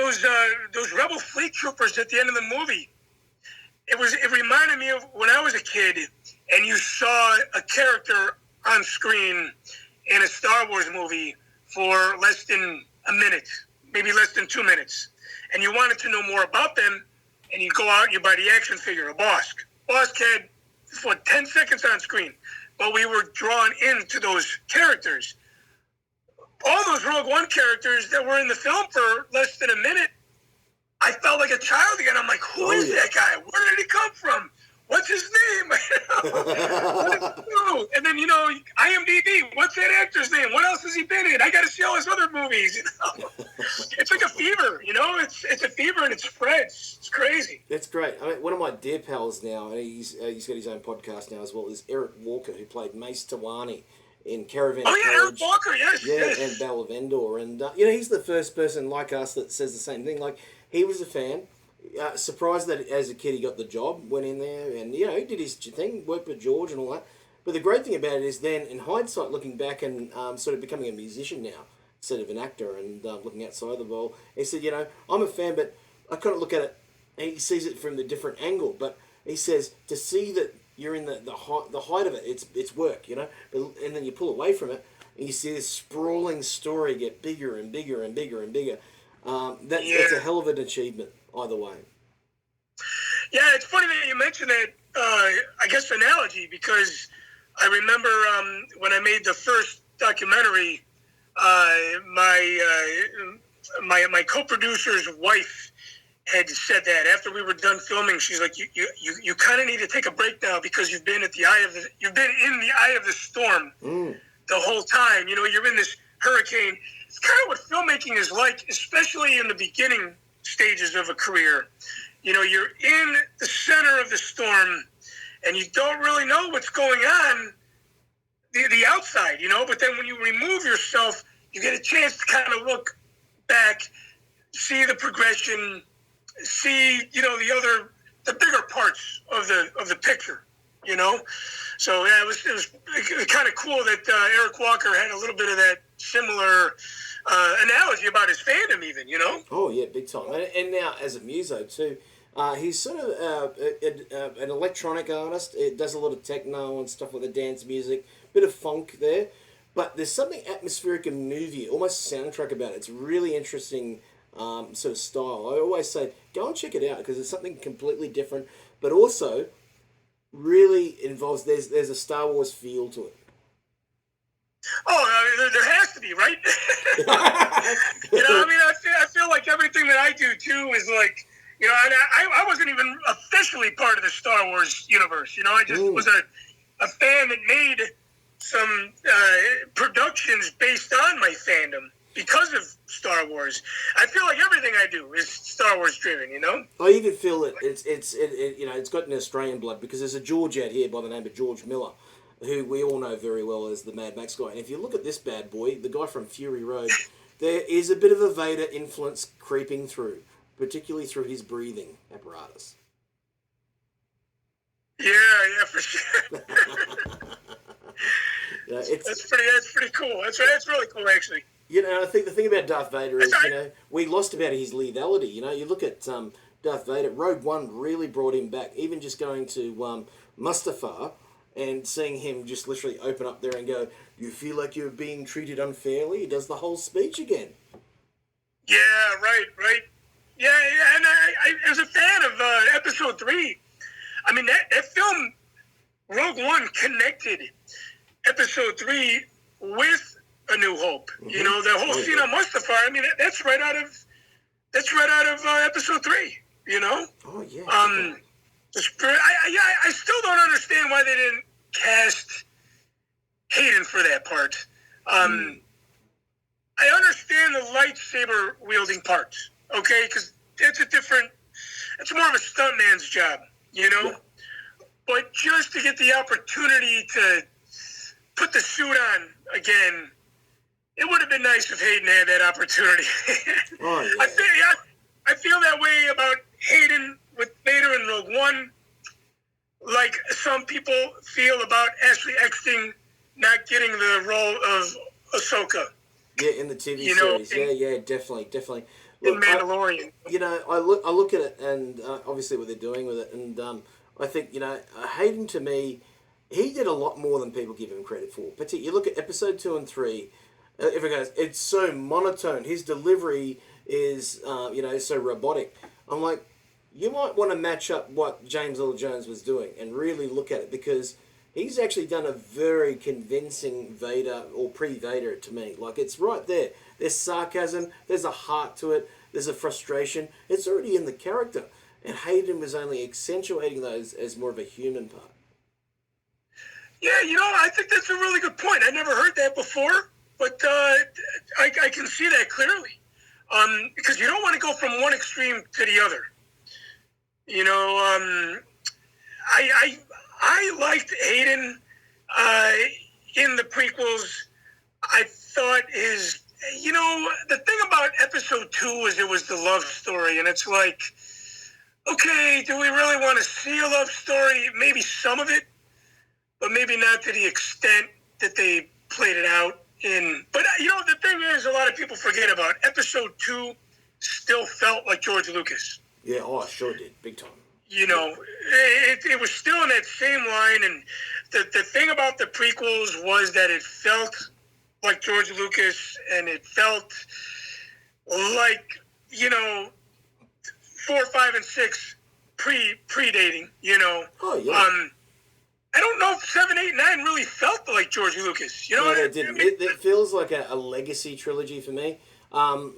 Rebel fleet troopers at the end of the movie. It reminded me of when I was a kid, and you saw a character on screen in a Star Wars movie for less than a minute, maybe less than 2 minutes, and you wanted to know more about them, and you go out and you buy the action figure, a Bosk. Bosk had, for 10 seconds on screen, but we were drawn into those characters. All those Rogue One characters that were in the film for less than a minute, I felt like a child again. I'm like, who is that guy? Where did he come from? What's his name? What does he do? And then, IMDb, what's that actor's name? What else has he been in? I got to see all his other movies. It's like a fever, It's a fever and it spreads. It's crazy.
That's great. I mean, one of my dear pals now, and he's got his own podcast now as well, is Eric Walker, who played Mace Tawani in Caravan of Courage.
Eric Walker, yes.
Yeah, and Battle of Endor. And, he's the first person like us that says the same thing. Like, he was a fan. Surprised that as a kid he got the job, went in there and, he did his thing, worked with George and all that. But the great thing about it is then, in hindsight, looking back and sort of becoming a musician now, instead of an actor and looking outside the bowl, he said, I'm a fan, but I kind of look at it, and he sees it from the different angle. But he says, to see that you're in the height of it, it's work, and then you pull away from it, and you see this sprawling story get bigger and bigger and bigger and bigger. That's a hell of an achievement, either way.
Yeah, it's funny that you mentioned that, I guess, analogy, because I remember when I made the first documentary, my co-producer's wife had said that after we were done filming. She's like, you kind of need to take a break now because you've been in the eye of the storm the whole time. You're in this hurricane. It's kind of what filmmaking is like, especially in the beginning stages of a career. You're in the center of the storm, and you don't really know what's going on the outside, But then when you remove yourself, you get a chance to kind of look back, see the progression, see, the bigger parts of the picture, So yeah, it was kind of cool that Eric Walker had a little bit of that similar analogy about his fandom, even,
Oh yeah, big time. And now as a muso too, he's sort of an electronic artist. It does a lot of techno and stuff with the dance music, bit of funk there. But there's something atmospheric and moody, almost soundtrack about it. It's really interesting sort of style. I always say, go and check it out because it's something completely different, but also really involves, there's a Star Wars feel to it.
Oh, there has to be, right? I feel like everything that I do too is like, and I wasn't even officially part of the Star Wars universe. I just was a fan that made some productions based on my fandom because of Star Wars. I feel like everything I do is Star Wars driven.
I even feel that it's got an Australian blood because there's a George out here by the name of George Miller, who we all know very well as the Mad Max guy. And if you look at this bad boy, the guy from Fury Road, there is a bit of a Vader influence creeping through, particularly through his breathing apparatus.
Yeah, for sure. That's pretty cool. That's really cool, actually.
I think the thing about Darth Vader is, we lost about his lethality. You look at Darth Vader, Rogue One really brought him back. Even just going to Mustafar and seeing him just literally open up there and go, you feel like you're being treated unfairly? He does the whole speech again.
Yeah, right. Yeah, and I was a fan of Episode 3. I mean, that film, Rogue One, connected Episode 3 with A New Hope. Mm-hmm. The whole scene on Mustafar. I mean, that's right out of Episode 3.
Oh yeah.
The spirit. I still don't understand why they didn't cast Hayden for that part. I understand the lightsaber wielding part, okay, because it's more of a stuntman's job, Yeah. But just to get the opportunity to put the suit on again, it would have been nice if Hayden had that opportunity.
Oh, yeah.
I feel that way about Hayden with Vader in Rogue One, like some people feel about Ashley Eckstein not getting the role of Ahsoka.
Yeah, in the TV series. Yeah, definitely.
Look, in Mandalorian.
I look at it and obviously what they're doing with it, and I think Hayden to me, he did a lot more than people give him credit for. Particularly, you look at episode 2 and 3, everyone goes, it's so monotone. His delivery is, so robotic. I'm like, you might want to match up what James Earl Jones was doing and really look at it, because he's actually done a very convincing Vader, or pre-Vader to me. Like, it's right there. There's sarcasm, there's a heart to it, there's a frustration. It's already in the character. And Hayden was only accentuating those as more of a human part.
Yeah, I think that's a really good point. I never heard that before, but I can see that clearly. Because you don't want to go from one extreme to the other. I liked Hayden in the prequels. I thought the thing about episode 2 was it was the love story, and it's like, okay, do we really want to see a love story? Maybe some of it, but maybe not to the extent that they played it out in. But, the thing is, a lot of people forget about episode 2 still felt like George Lucas.
Yeah, I sure did. Big time.
It was still in that same line, and the thing about the prequels was that it felt like George Lucas, and it felt like, 4, 5, and 6 predating,
Oh, yeah.
I don't know if 7, 8, 9 really felt like George Lucas.
No, it didn't. It feels like a legacy trilogy for me.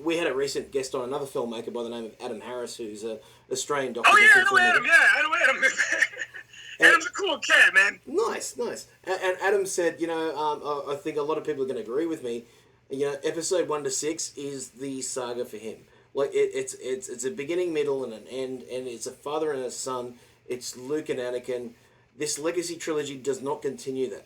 We had a recent guest on, another filmmaker by the name of Adam Harris, who's an Australian documentary filmmaker.
Oh, yeah, I know Adam. Yeah, I know Adam. Adam's a cool cat, man.
Nice. And Adam said, I think a lot of people are going to agree with me. Episode 1 to 6 is the saga for him. Like, it's a beginning, middle, and an end, and it's a father and a son. It's Luke and Anakin. This legacy trilogy does not continue that.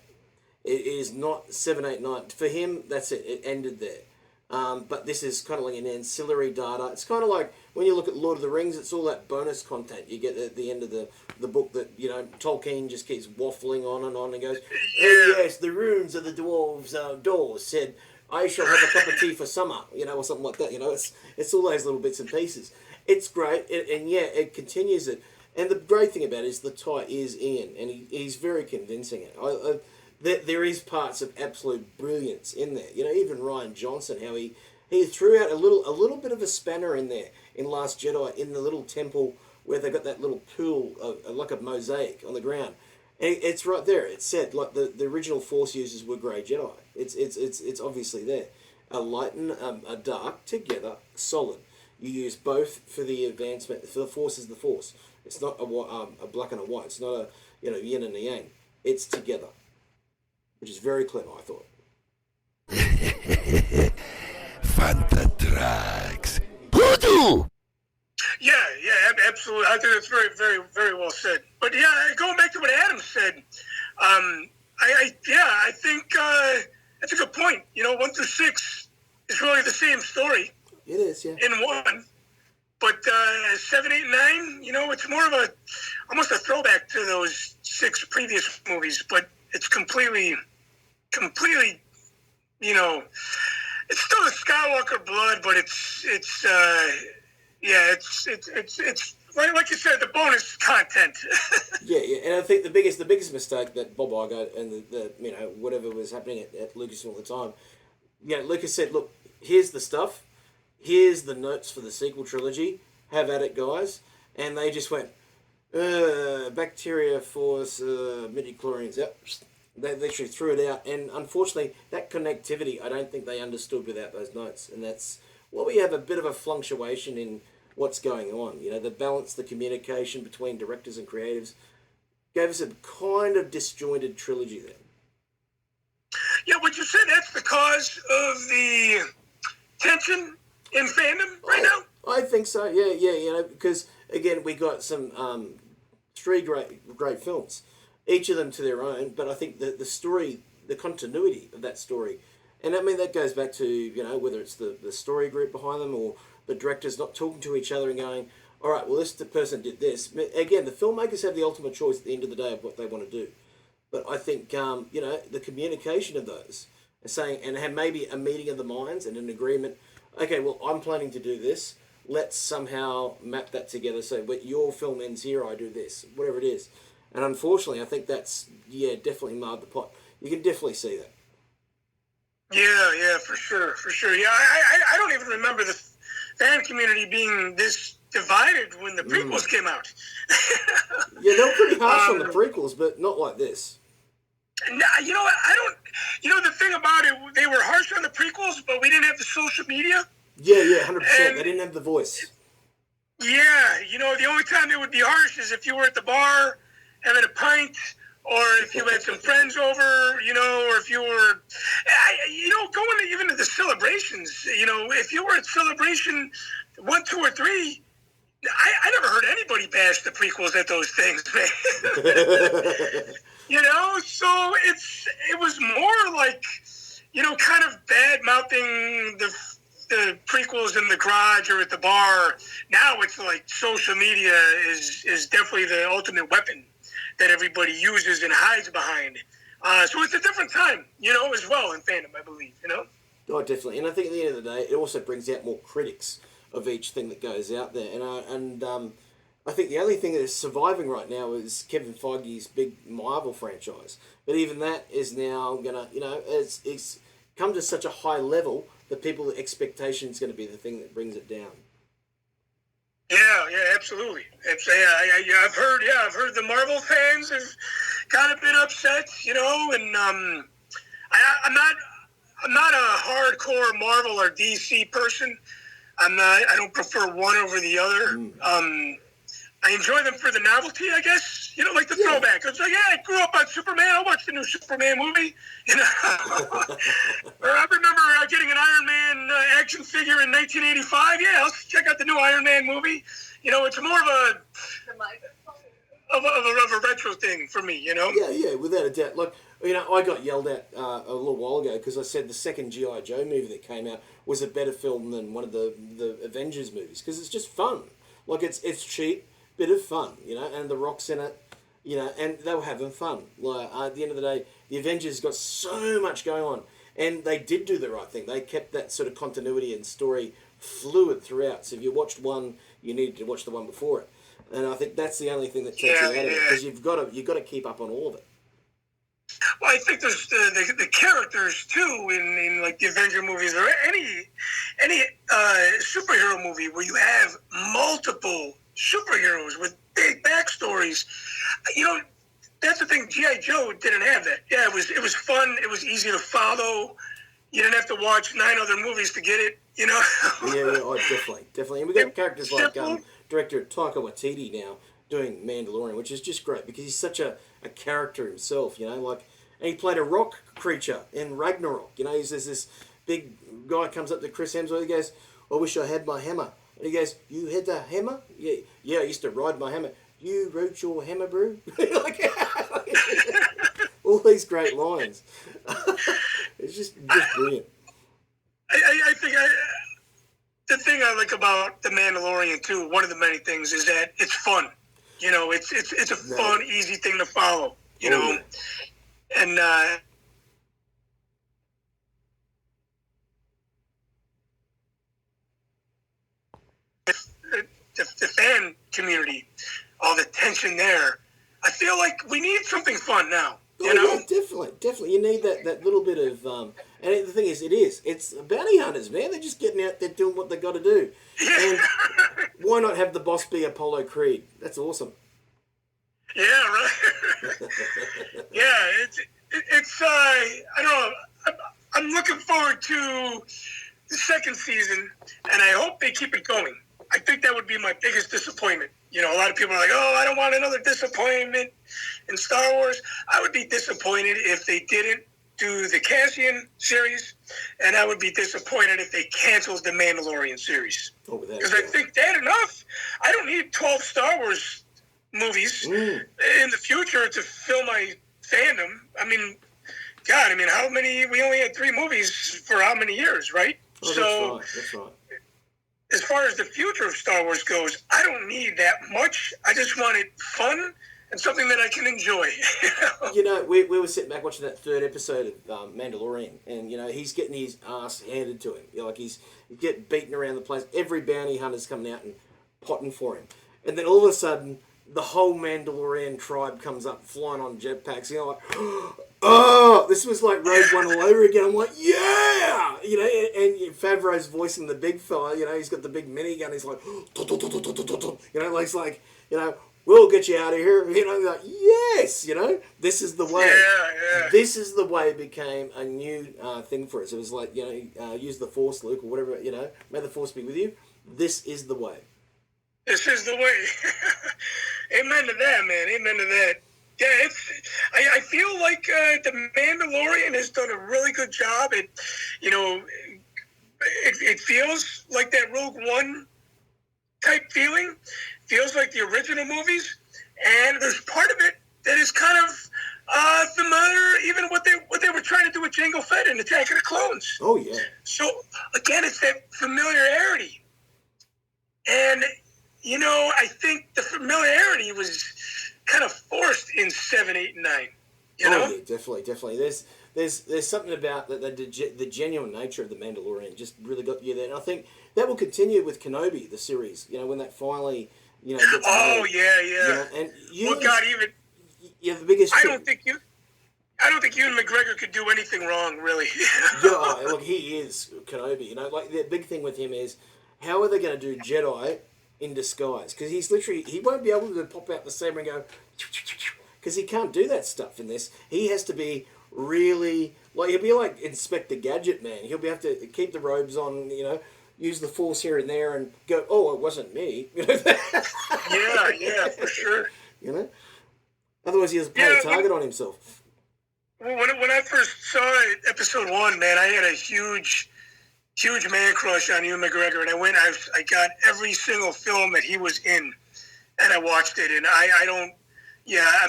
It is not 7, 8, 9. For him, that's it. It ended there. But this is kind of like an ancillary data. It's kind of like when you look at Lord of the Rings, it's all that bonus content you get at the end of the book that, Tolkien just keeps waffling on and goes, oh, yes, the runes of the dwarves' doors said, I shall have a cup of tea for summer, or something like that. It's all those little bits and pieces. It's great, and it continues it. And the great thing about it is the tie is Ian, and he's very convincing. There is parts of absolute brilliance in there. Even Rian Johnson, how he threw out a little bit of a spanner in there in Last Jedi, in the little temple where they got that little pool of like a mosaic on the ground. And it's right there. It's said like the original Force users were Grey Jedi. It's obviously there. A light and a dark together, solid. You use both for the advancement. For the Force is the Force. It's not a black and a white. It's not a yin and a yang. It's together, which is very clever, I thought.
Fantha tracks. Voodoo!
Yeah, absolutely. I think that's very, very, very well said. But yeah, going back to what Adam said, I think that's a good point. 1 through 6 is really the same story.
It is, yeah.
In one. But 7, 8, 9, it's more of almost a throwback to those 6 previous movies, but it's completely, it's still the Skywalker blood, but it's like you said, the bonus content.
yeah, and I think the biggest mistake that Bob Iger and the whatever was happening at Lucasfilm at the time, Lucas said, look, here's the stuff. Here's the notes for the sequel trilogy. Have at it, guys. And they just went, bacteria, force, midichlorians. Yep. They literally threw it out. And unfortunately, that connectivity, I don't think they understood without those notes. And that's what we have a bit of a fluctuation in what's going on. The balance, the communication between directors and creatives gave us a kind of disjointed trilogy there.
Yeah, would you say that's the cause of the tension in fandom right now?
I think so. Yeah. Because again, we got some 3 great films, each of them to their own. But I think the story, the continuity of that story, and I mean that goes back to whether it's the story group behind them or the directors not talking to each other and going, all right, well the person did this. Again, the filmmakers have the ultimate choice at the end of the day of what they want to do. But I think the communication of those and have maybe a meeting of the minds and an agreement. Okay, well, I'm planning to do this. Let's somehow map that together. So, when your film ends here, I do this. Whatever it is. And unfortunately, I think that's, definitely marred the pot. You can definitely see that.
Yeah, for sure. Yeah, I don't even remember the fan community being this divided when the prequels came out.
Yeah, they were pretty harsh on the prequels, but not like this.
You know what? I don't. You know the thing about it, they were harsh on the prequels, but we didn't have the social media.
Yeah, 100%. They didn't have the voice.
Yeah, you know, the only time they would be harsh is if you were at the bar having a pint, or if you had some friends over, you know, or if you were, going even to the celebrations, you know, if you were at celebration 1, 2, or 3, I never heard anybody bash the prequels at those things, man. You know, so it was more like, you know, kind of bad mouthing the prequels in the garage or at the bar. Now it's like social media is definitely the ultimate weapon that everybody uses and hides behind. So it's a different time, you know, as well in fandom, I believe, you know?
Oh, definitely. And I think at the end of the day, it also brings out more critics of each thing that goes out there. And I think the only thing that is surviving right now is Kevin Feige's big Marvel franchise. But even that is now going to, you know, it's come to such a high level that people's expectation is going to be the thing that brings it down.
Yeah, absolutely. I've heard the Marvel fans have kind of been upset, you know, and I'm not a hardcore Marvel or DC person. I don't prefer one over the other. I enjoy them for the novelty, I guess. You know, like the throwback. It's like, I grew up on Superman. I watched the new Superman movie. You know, or I remember getting an Iron Man action figure in 1985. Yeah, let's check out the new Iron Man movie. You know, it's more of a retro thing for me. You know.
Yeah, without a doubt. Like, you know, I got yelled at a little while ago because I said the second G.I. Joe movie that came out was a better film than one of the Avengers movies because it's just fun. Like, it's cheap. Bit of fun, you know, and The Rock's in it, you know, and they were having fun. Like, at the end of the day, the Avengers got so much going on, and they did do the right thing. They kept that sort of continuity and story fluid throughout. So if you watched one, you needed to watch the one before it, and I think that's the only thing that takes you out of it because you've got to keep up on all of it.
Well, I think there's the characters too in like the Avenger movies or any superhero movie where you have multiple superheroes with big backstories. You know, that's the thing. G.I. Joe didn't have that. Yeah, it was fun. It was easy to follow. You didn't have to watch 9 other movies to get it. You know. Definitely. And we got characters like director Taika Waititi now doing Mandalorian, which is just great because he's such a character himself. You know, like, and he played a rock creature in Ragnarok. You know, there's this big guy comes up to Chris Hemsworth. He goes, "I wish I had my hammer." And he goes, "You had the hammer?" Yeah, I used to ride my hammer. "You rode your hammer, bro?" Like, all these great lines. It's just brilliant. I think the thing I like about The Mandalorian too, one of the many things, is that it's fun. You know, it's a fun, easy thing to follow. You know, and the fan community, all the tension there. I feel like we need something fun now. You know?
Yeah, definitely. You need that little bit of and the thing is, it's bounty hunters, man. They're just getting out there doing what they got to do. And why not have the boss be Apollo Creed? That's awesome.
Yeah, right. Yeah, it's I don't know. I'm looking forward to the second season, and I hope they keep it going. I think that would be my biggest disappointment. You know, a lot of people are like, "Oh, I don't want another disappointment in Star Wars." I would be disappointed if they didn't do the Cassian series, and I would be disappointed if they canceled the Mandalorian series. Because I think that enough. I don't need 12 Star Wars movies in the future to fill my fandom. I mean, God, how many? We only had 3 movies for how many years, right?
Oh, that's right.
As far as the future of Star Wars goes, I don't need that much. I just want it fun and something that I can enjoy.
You know, we were sitting back watching that 3rd episode of Mandalorian, and, you know, he's getting his ass handed to him. You know, like, he's getting beaten around the place. Every bounty hunter's coming out and potting for him. And then all of a sudden, the whole Mandalorian tribe comes up flying on jetpacks. You're like, oh, this was like Rogue One all over again. I'm like, yeah, you know, and Favreau's voicing the big fella. You know, he's got the big minigun. He's like, you know, like, it's like, you know, we'll get you out of here. You know, like, yes, you know, this is the way.
Yeah.
This is the way it became a new thing for us. It was like, you know, use the Force, Luke, or whatever, you know, may the Force be with you. This is the way.
This is the way. Amen to that, man. Amen to that. Yeah, I feel like the Mandalorian has done a really good job. It, you know, it feels like that Rogue One type feeling. Feels like the original movies, and there's part of it that is kind of familiar, even what they were trying to do with Jango Fett in Attack of the Clones.
Oh yeah.
So again, it's that familiarity, and you know, I think the familiarity was kind of forced in 7, 8, and 9. You know?
Yeah, definitely. There's something about the genuine nature of the Mandalorian just really got you there, and I think that will continue with Kenobi, the series. You know, when that finally, you know, gets
oh
made,
yeah.
You know, and you,
well, God, even
you're the biggest.
I don't think Ewan McGregor could do anything wrong, really.
Yeah, look, he is Kenobi. You know, like the big thing with him is how are they going to do Jedi in disguise? Because he won't be able to pop out the saber and go, because he can't do that stuff in this. He has to be really, like, he'll be like Inspector Gadget Man. He'll have to keep the robes on, you know, use the Force here and there and go, oh, it wasn't me. You know?
yeah, for sure.
You know? Otherwise he has put a target on himself.
Well, when I first saw episode 1, man, I had a huge man crush on Ewan McGregor, and I got every single film that he was in, and I watched it, and I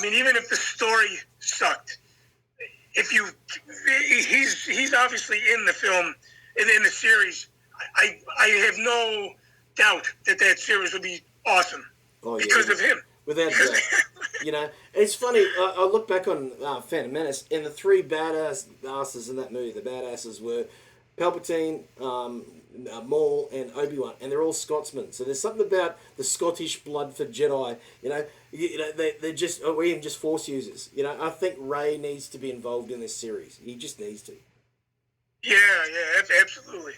mean, even if the story sucked, he's obviously in the film, in the series, I have no doubt that series would be awesome because of him.
Without doubt. You know, it's funny, I look back on Phantom Menace, and the three badasses in that movie, the badasses were Palpatine, Maul, and Obi-Wan, and they're all Scotsmen. So there's something about the Scottish blood for Jedi. You know, they're just, or even just Force users. You know, I think Rey needs to be involved in this series. He just needs to.
Yeah, absolutely.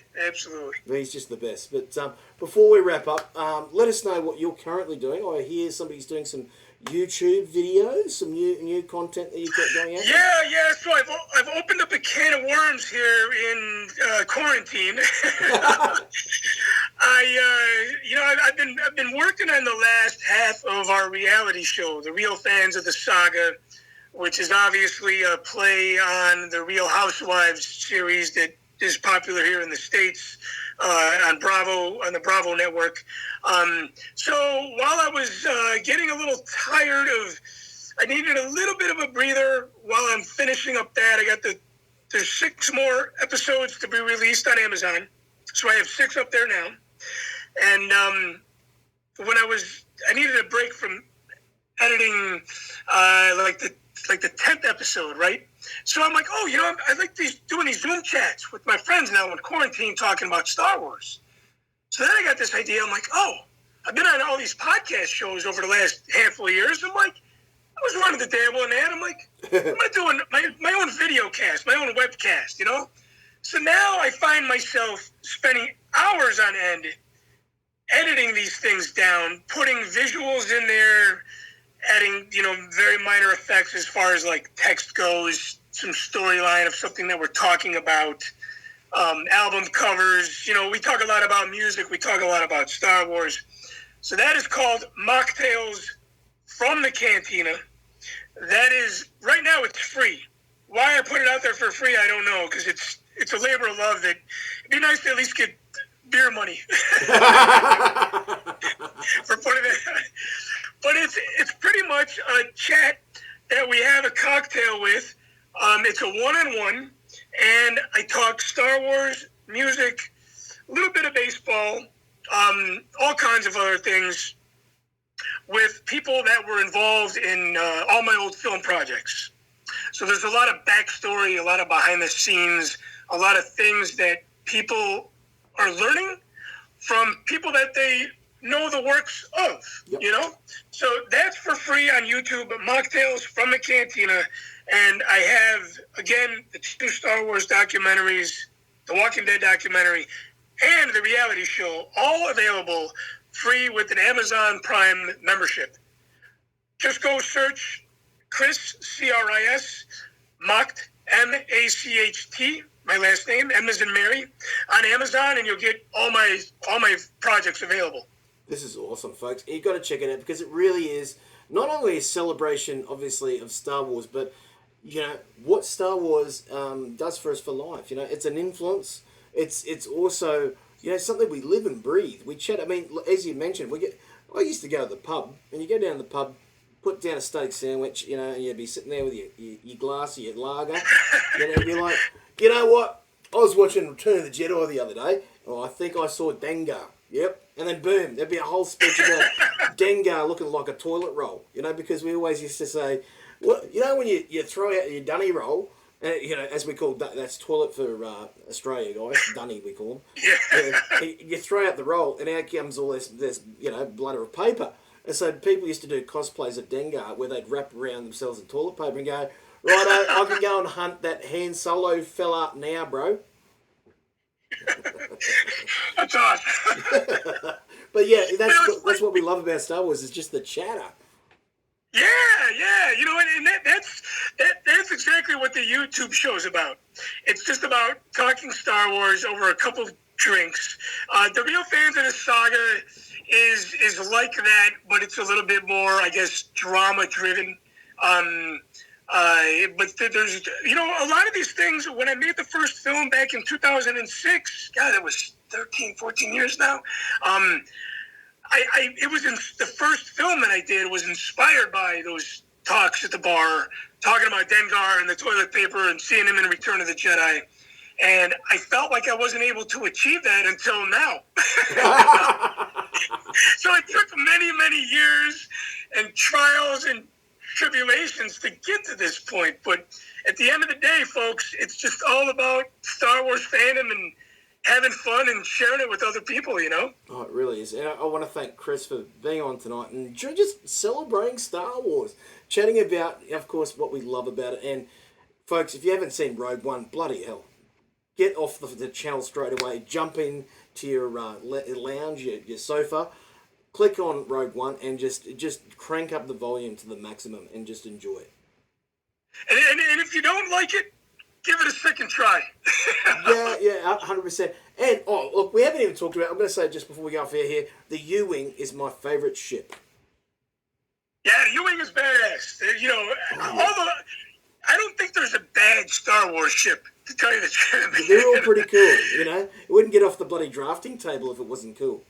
He's just the best. But before we wrap up, let us know what you're currently doing. I hear somebody's doing some YouTube videos, some new content that you've got going out.
Yeah. So I've opened up a can of worms here in quarantine. I've been working on the last half of our reality show, The Real Fans of the Saga, which is obviously a play on the Real Housewives series that is popular here in the States on the Bravo network. So while I was getting a little tired I needed a little bit of a breather while I'm finishing up that. I got there's 6 more episodes to be released on Amazon. So I have 6 up there now. And I needed a break from editing like the 10th episode, right? So I'm like, oh, you know, I like doing these Zoom chats with my friends now in quarantine talking about Star Wars. So then I got this idea. I'm like, oh, I've been on all these podcast shows over the last handful of years. I'm like, I was wanting to dabble in that. I'm like, I'm doing my own video cast, my own webcast, you know? So now I find myself spending hours on end editing these things down, putting visuals in there, adding, you know, very minor effects as far as like text goes, some storyline of something that we're talking about, album covers. You know, we talk a lot about music. We talk a lot about Star Wars. So that is called Mocktails from the Cantina. That is, right now it's free. Why I put it out there for free, I don't know, because it's a labor of love that it'd be nice to at least get beer money for putting it. But it's pretty much a chat that we have a cocktail with. It's a one-on-one, and I talk Star Wars, music, a little bit of baseball, all kinds of other things with people that were involved in all my old film projects. So there's a lot of backstory, a lot of behind the scenes, a lot of things that people are learning from people that they know the works of,
Yep.
you know? So that's for free on YouTube, Mocktails from the Cantina. And I have, again, the 2 Star Wars documentaries, the Walking Dead documentary, and the reality show, all available free with an Amazon Prime membership. Just go search Cris, C-R-I-S, Macht, M-A-C-H-T, my last name, M as in Mary, on Amazon, and you'll get all my projects available.
This is awesome, folks. You've got to check it out because it really is not only a celebration, obviously, of Star Wars, but, you know, what Star Wars does for us for life. You know, it's an influence. It's also, you know, something we live and breathe. We chat. I mean, as you mentioned, I used to go to the pub, and you go down to the pub, put down a steak sandwich, you know, and you'd be sitting there with your glass, your lager, you know, and you're like, you know what? I was watching Return of the Jedi the other day. Oh, I think I saw Dengar. Yep. And then boom, there'd be a whole speech about Dengar looking like a toilet roll, you know, because we always used to say, well, you know, when you throw out your dunny roll, you know, as we call that's toilet for Australia, guys, dunny we call them. You throw out the roll, and out comes all this, you know, bladder of paper. And so people used to do cosplays of Dengar where they'd wrap around themselves in toilet paper and go, righto, I can go and hunt that Han Solo fella now, bro.
That's awesome.
But yeah, that's what we love about Star Wars is just the chatter.
Yeah, you know, and that's exactly what the YouTube show's about. It's just about talking Star Wars over a couple of drinks. The real fans of the saga is like that, but it's a little bit more, I guess, drama driven. But there's, you know, a lot of these things. When I made the first film back in 2006, God, that was 13, 14 years now. It was in the first film that I did was inspired by those talks at the bar, talking about Dengar and the toilet paper and seeing him in Return of the Jedi. And I felt like I wasn't able to achieve that until now. So it took many, many years and trials and tribulations to get to this point. But at the end of the day, folks, it's just all about Star Wars fandom and having fun and sharing it with other people, you know?
Oh, it really is. And I want to thank Cris for being on tonight and just celebrating Star Wars, chatting about, of course, what we love about it. And, folks, if you haven't seen Rogue One, bloody hell, get off the channel straight away, jump in to your lounge, your sofa, click on Rogue One, and just crank up the volume to the maximum and just enjoy it.
And if you don't like it, give it a second try.
yeah, 100%. And, oh, look, we haven't even talked about, I'm going to say just before we go off air here, the U-Wing is my favourite ship.
Yeah, the U-Wing is badass. You know, although I don't think there's a bad Star Wars ship, to tell you the truth.
They're all pretty cool, you know? It wouldn't get off the bloody drafting table if it wasn't cool.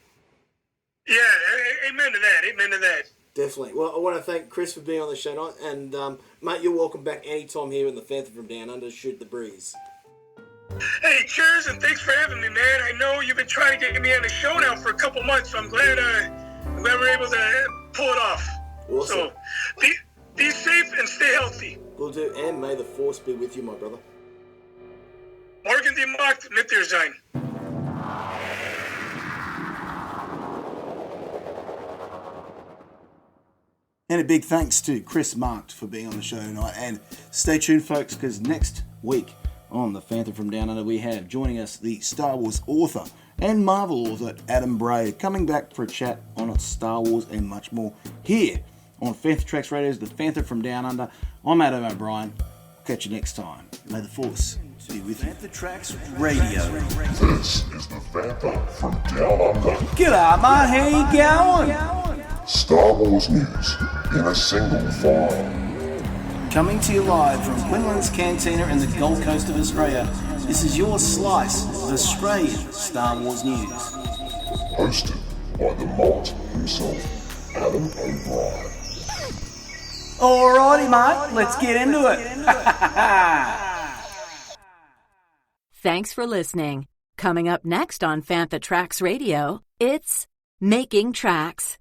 Yeah, amen to that.
Definitely. Well, I want to thank Cris for being on the show tonight, and mate, you're welcome back anytime here in the Fantha from Down Under. Shoot the breeze.
Hey, cheers, and thanks for having me, man. I know you've been trying to get me on the show now for a couple months, so I'm glad we're able to pull it off.
Awesome.
So, be safe and stay healthy.
Will do, and may the Force be with you, my brother.
Morgen die Macht mit dir sein.
And a big thanks to Cris Macht for being on the show tonight. And stay tuned, folks, because next week on the Fantha from Down Under, we have joining us the Star Wars author and Marvel author Adam Bray, coming back for a chat on Star Wars and much more here on Fantha Tracks Radio's The Fantha from Down Under. I'm Adam O'Brien. Catch you next time. May the Force be with you. Fantha Tracks Radio.
This is the Fantha from Down Under.
G'day, mate. How you going?
Star Wars news in a single file.
Coming to you live from Quinlan's Cantina in the Gold Coast of Australia, this is your slice of Australian Star Wars news.
Hosted by the Malt himself, Adam O'Brien.
Alrighty, mate, let's get into it.
Thanks for listening. Coming up next on Fantha Tracks Radio, it's Making Tracks.